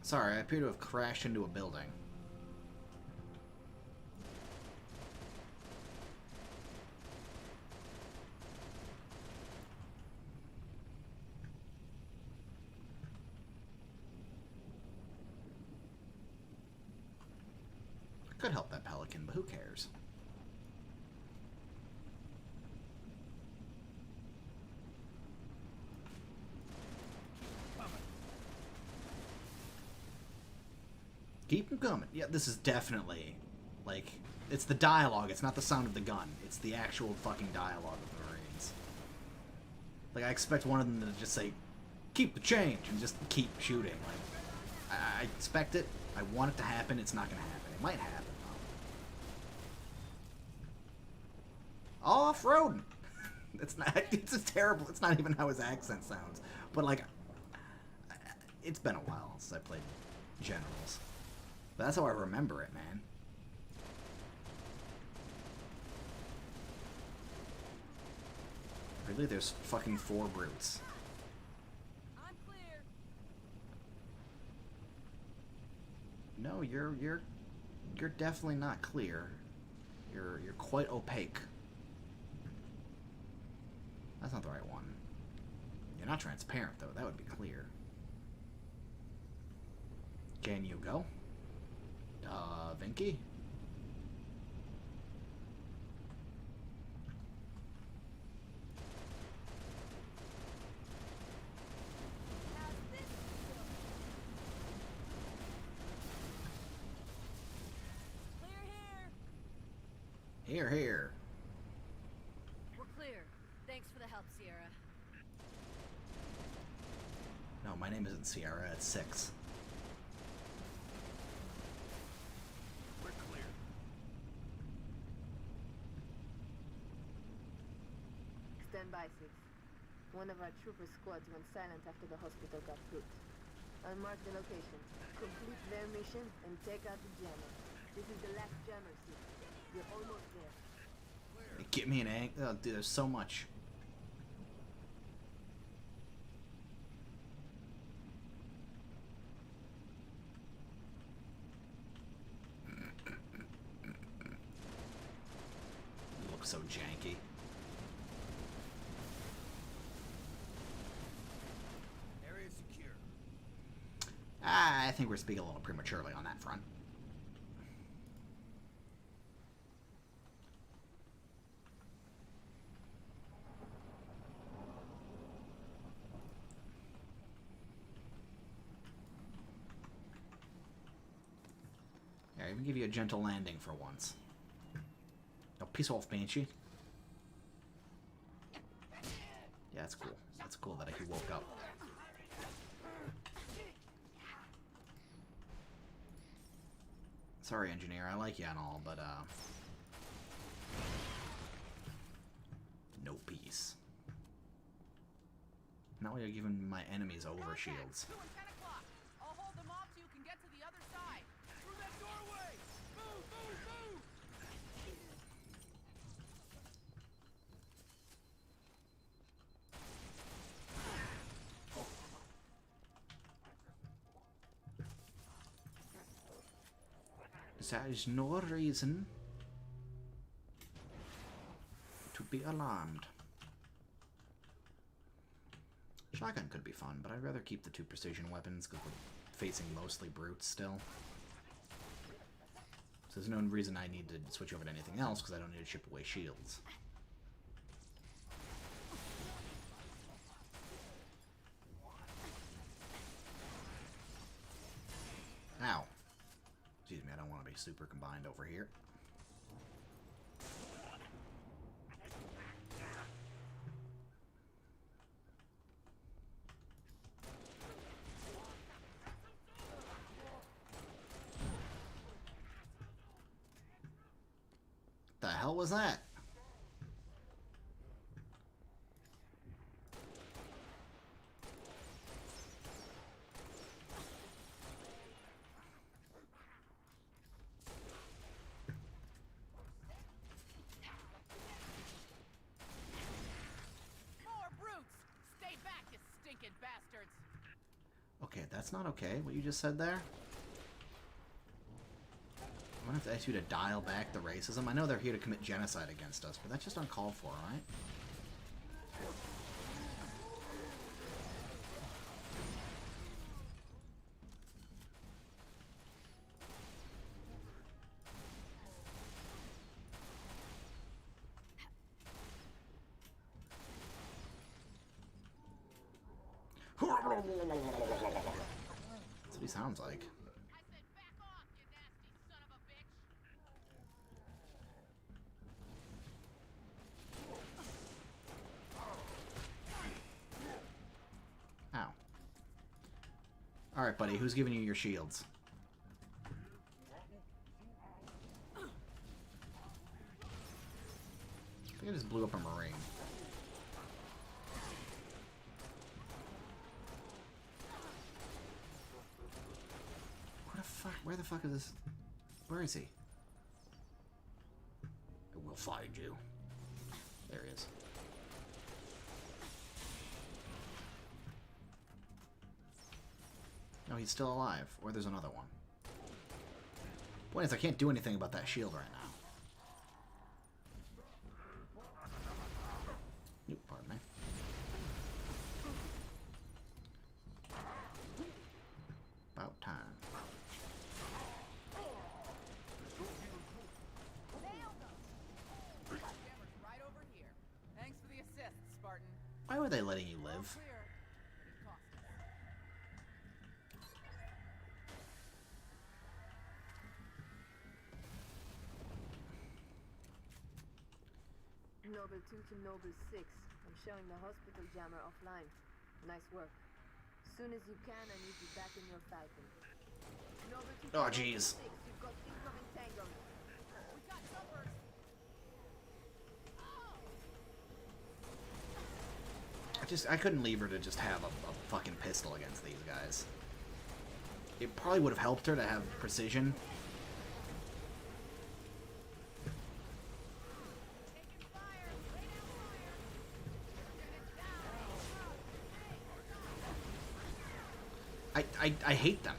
Sorry, I appear to have crashed into a building. Could help that pelican, but who cares? Keep them coming. Yeah, this is definitely, like, it's the dialogue. It's not the sound of the gun. It's the actual fucking dialogue of the Marines. Like, I expect one of them to just say, keep the change, and just keep shooting. Like, I expect it. I want it to happen. It's not going to happen. It might happen, though. Off-roading! It's not, it's just terrible. It's not even how his accent sounds. But, like, it's been a while since I played Generals. But that's how I remember it, man. Really? There's fucking 4 brutes. I'm clear. No, you're definitely not clear. You're quite opaque. That's not the right one. You're not transparent though. That would be clear. Can you go? Vinky? Clear here. Here. We're clear. Thanks for the help, Sierra. No, my name isn't Sierra. It's 6. We're clear. Stand by, 6. One of our trooper squads went silent after the hospital got pooped. I'll mark the location. Complete their mission and take out the jammer. This is the last jammer, 6. You're almost there. Get me an egg. Oh, dude, there's so much. You look so janky. Area secure. I think we're speaking a little prematurely on that front. Yeah, I even give you a gentle landing for once. Oh, piss off, Banshee. Yeah, that's cool. That's cool that he woke up. Sorry, engineer. I like you and all, but, no peace. Now you're giving my enemies over shields. 2 and 10 o'clock. I'll hold them off so you can get to the other side. Through that doorway! Move, move, move! There is no reason to be alarmed. Shotgun could be fun, but I'd rather keep the 2 precision weapons because we're facing mostly brutes still. So there's no reason I need to switch over to anything else because I don't need to chip away shields. Ow. Excuse me, I don't want to be super combined over here. The hell was that? More brutes! Stay back, you stinking bastards! Okay, that's not okay, what you just said there. I'm gonna have to ask you to dial back the racism. I know they're here to commit genocide against us, but that's just uncalled for, right? That's what he sounds like. Ow. Alright, buddy, who's giving you your shields? I think I just blew up a Marine. Where the fuck is this? Where is he? I will find you. There he is. No, he's still alive. Or there's another one. Point is, I can't do anything about that shield right now. Oop, pardon me. About time. Right over here. Thanks for the assist, Spartan. Why were they letting you live? Clear. It cost us. Noble 2 to Noble 6. I'm showing the hospital jammer offline. Nice work. Soon as you can, I need you back in your Falcon. Noble 2 to Oh, Noble jeez. 6. You've got incoming tango. We got jumpers. I couldn't leave her to just have a fucking pistol against these guys. It probably would have helped her to have precision. I hate them.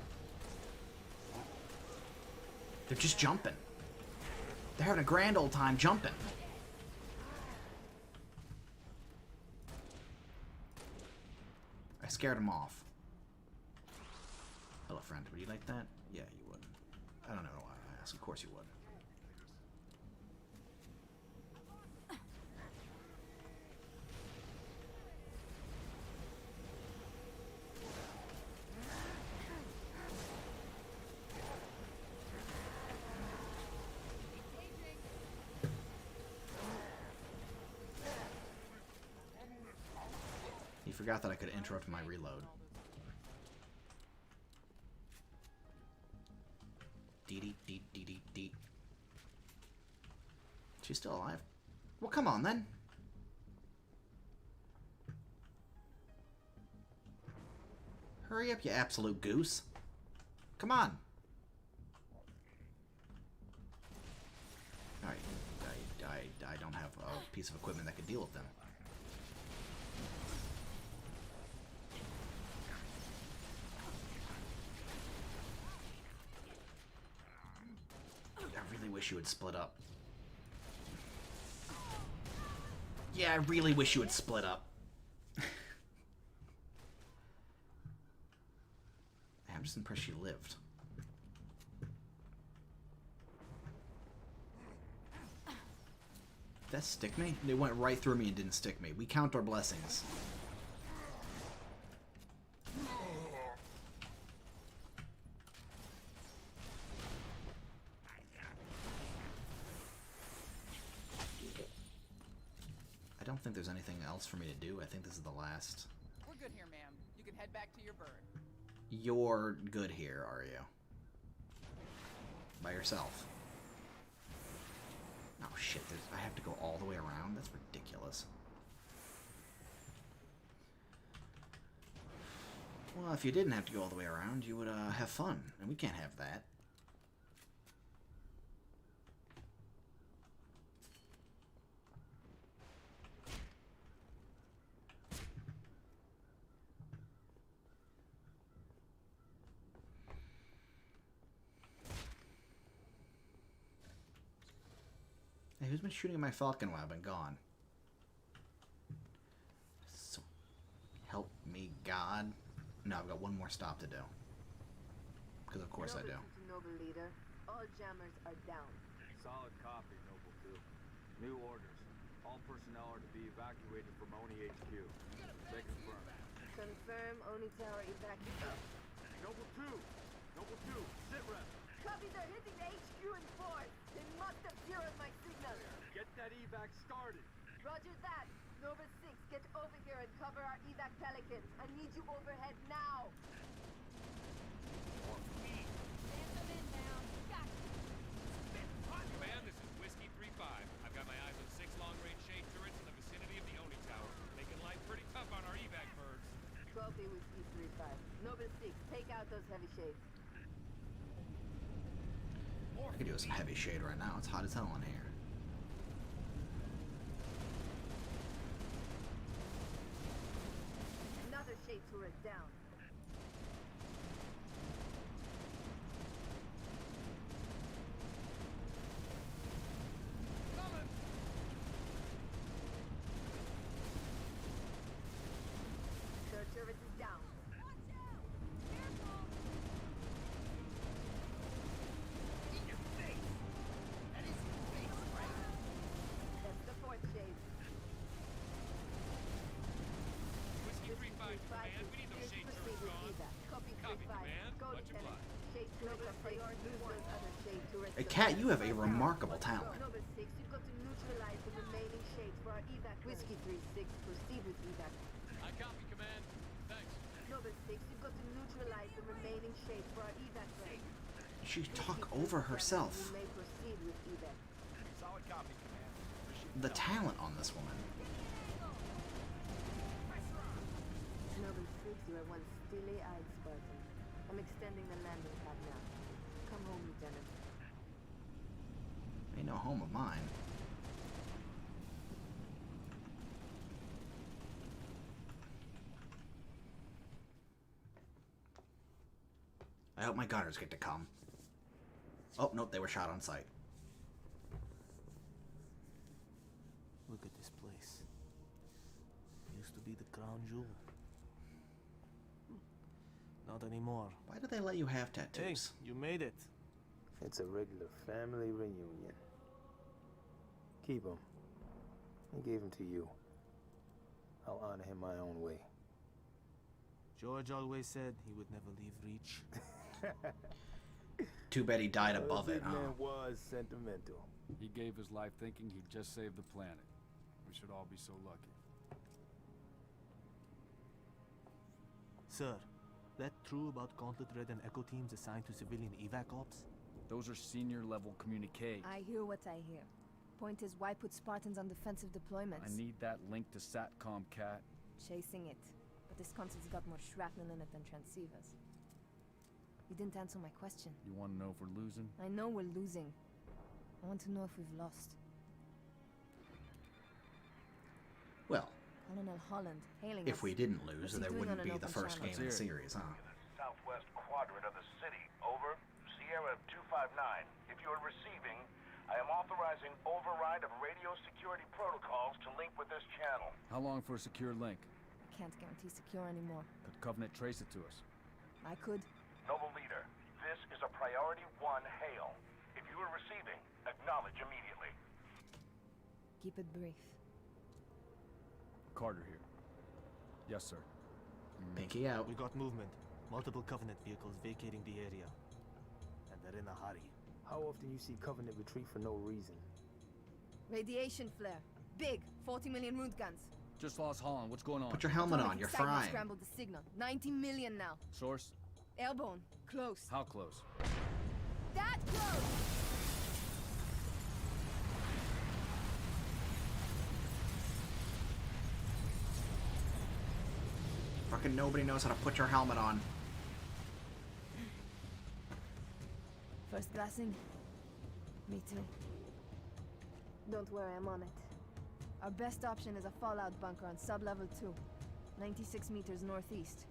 They're just jumping. They're having a grand old time jumping. I scared him off. Hello, friend. Would you like that? Yeah, you would. I don't know why I asked. Of course you would. He forgot that I could interrupt my reload. Dee. She's still alive? Well, come on then. Hurry up, you absolute goose. Come on. I don't have a piece of equipment that could deal with them. I really wish you would split up. Yeah, I really wish you would split up. I'm just impressed she lived. Did that stick me? It went right through me and didn't stick me. We count our blessings. I don't think there's anything else for me to do. I think this is the last. We're good here, ma'am. You can head back to your bird. You're good here, are you? By yourself. Oh shit, I have to go all the way around? That's ridiculous. Well, if you didn't have to go all the way around, you would have fun, and we can't have that. Hey, who's been shooting at my falcon while I've been gone? So, help me, God. No, I've got one more stop to do. Because of course I do. Noble leader, all jammers are down. Solid copy, Noble 2. New orders. All personnel are to be evacuated from Oni HQ. They confirm. Confirm Oni Tower evacuation. Noble 2! Noble 2, sit rep! Copy, they're hitting the HQ in force. They must have zeroed my signal. Get that evac started! Roger that. Nova 6, get over here and cover our evac Pelicans. I need you overhead now. Command, this is Whiskey 3-5. I've got my eyes on 6 long-range shade turrets in the vicinity of the Oni Tower, making life pretty tough on our evac birds. Copy, Whiskey 3-5. Nova 6, take out those heavy shades. I could do some heavy shade right now. It's hot as hell in here. Another shade turret down. Third turret is down. That's the fourth shade. Whiskey 3-5, Command, we need those shade turrets gone. Copy, Copy, 3-5. Command. Go, Much Lieutenant. obliged. Shade turrets are priority. Lose those other shade turrets. Cat, you have a remarkable talent. Nova 6, you've got to neutralize the remaining shades for our evac. Whiskey 3-6, proceed with evac. I copy, Command. Thanks. Nova 6, you've got to neutralize the remaining shades for our evac. She talk over herself. You may proceed with evac. Solid copy, Command. The talent on this woman. Nova 6, you are one steely-eyed Spartan. I'm extending the landing pad now. Come home, Lieutenant. Ain't no home of mine. I hope my gunners get to come. Oh, nope, they were shot on sight. Look at this place. Used to be the crown jewel. Not anymore. Why do they let you have tattoos? Hey, you made it. It's a regular family reunion. Keep him. I gave him to you. I'll honor him my own way. George always said he would never leave Reach. Too bad he died above it, That huh? man was sentimental. He gave his life thinking he'd just save the planet. We should all be so lucky. Sir, that true about Gauntlet Red and Echo teams assigned to civilian evac ops? Those are senior level communique. I hear what I hear. Point is, why put Spartans on defensive deployments? I need that link to SATCOM, Cat. Chasing it. But this console's got more shrapnel in it than transceivers. You didn't answer my question. You want to know if we're losing? I know we're losing. I want to know if we've lost. Well, Colonel Holland hailing if us. we didn't lose, What's he there doing wouldn't on an be the open first channel? game in the series, huh? Southwest quadrant of the city. Over. Sierra 259. If you're receiving, I am authorizing override of radio security protocols to link with this channel. How long for a secure link? I can't guarantee secure anymore. Could Covenant trace it to us? I could. Noble Leader, this is a priority 1 hail. If you are receiving, acknowledge immediately. Keep it brief. Carter here. Yes, sir. Pinky out. We got movement. Multiple Covenant vehicles vacating the area. And they're in a hurry. How often you see Covenant retreat for no reason? Radiation flare. Big. 40 million root guns. Just lost Holland. What's going on? Put your helmet on. Atomic You're excitement frying. Scrambled the signal. 90 million now. Source? Airborne. Close. How close? That close! Fucking nobody knows how to put your helmet on. First blasting? Me too. Don't worry, I'm on it. Our best option is a fallout bunker on sub-level 2. 96 meters northeast.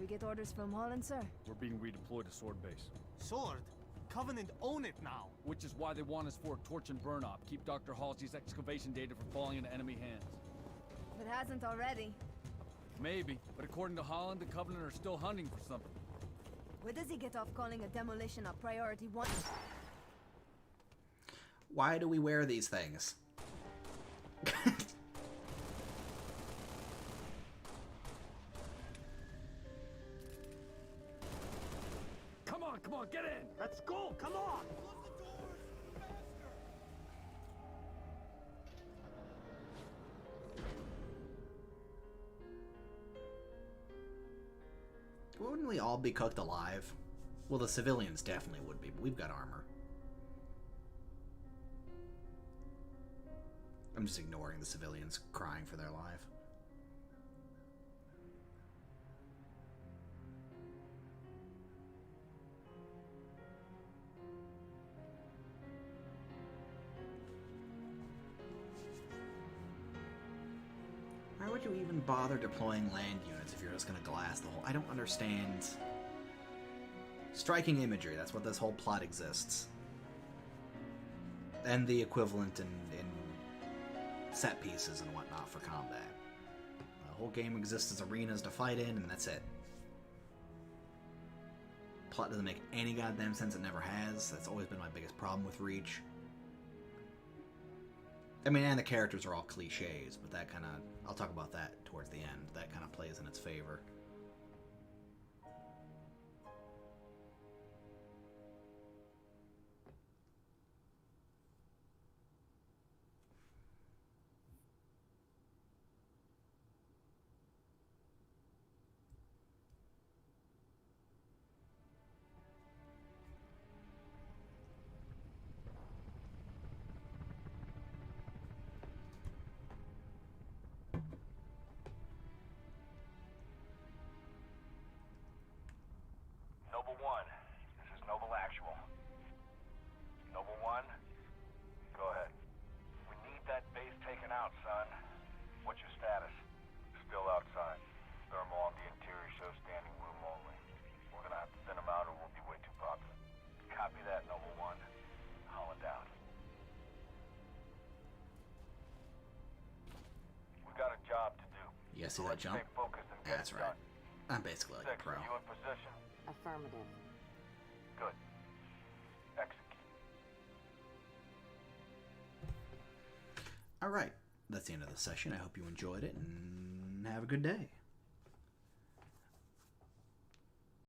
We get orders from Holland, sir? We're being redeployed to Sword Base. Sword? Covenant own it now. Which is why they want us for a torch and burn op. Keep Dr. Halsey's excavation data from falling into enemy hands. If it hasn't already. Maybe, but according to Holland, the Covenant are still hunting for something. Where does he get off calling a demolition a priority 1? Why do we wear these things? Come on, get in! Let's go, come on! Wouldn't we all be cooked alive? Well, the civilians definitely would be, but we've got armor. I'm just ignoring the civilians crying for their life. Why would you even bother deploying land units if you're just gonna glass the whole... I don't understand. Striking imagery, that's what this whole plot exists. And the equivalent in set pieces and whatnot for combat. The whole game exists as arenas to fight in, and that's it. Plot doesn't make any goddamn sense, it never has. That's always been my biggest problem with Reach. I mean, and the characters are all cliches, but that kind of... I'll talk about that towards the end. That kind of plays in its favor. Noble 1, this is Noble Actual. Noble 1, go ahead. We need that base taken out, son. What's your status? Still outside. Thermal on the interior shows standing room only. We're gonna have to thin them out or we'll be way too popular. Copy that, Noble 1. Holland out. We got a job to do. You guys see that jump? Stay focused and get That's it right. done. I'm basically like a 6, pro. are you in position? Affirmative. Good. Execute. Alright, that's the end of the session. I hope you enjoyed it, and have a good day.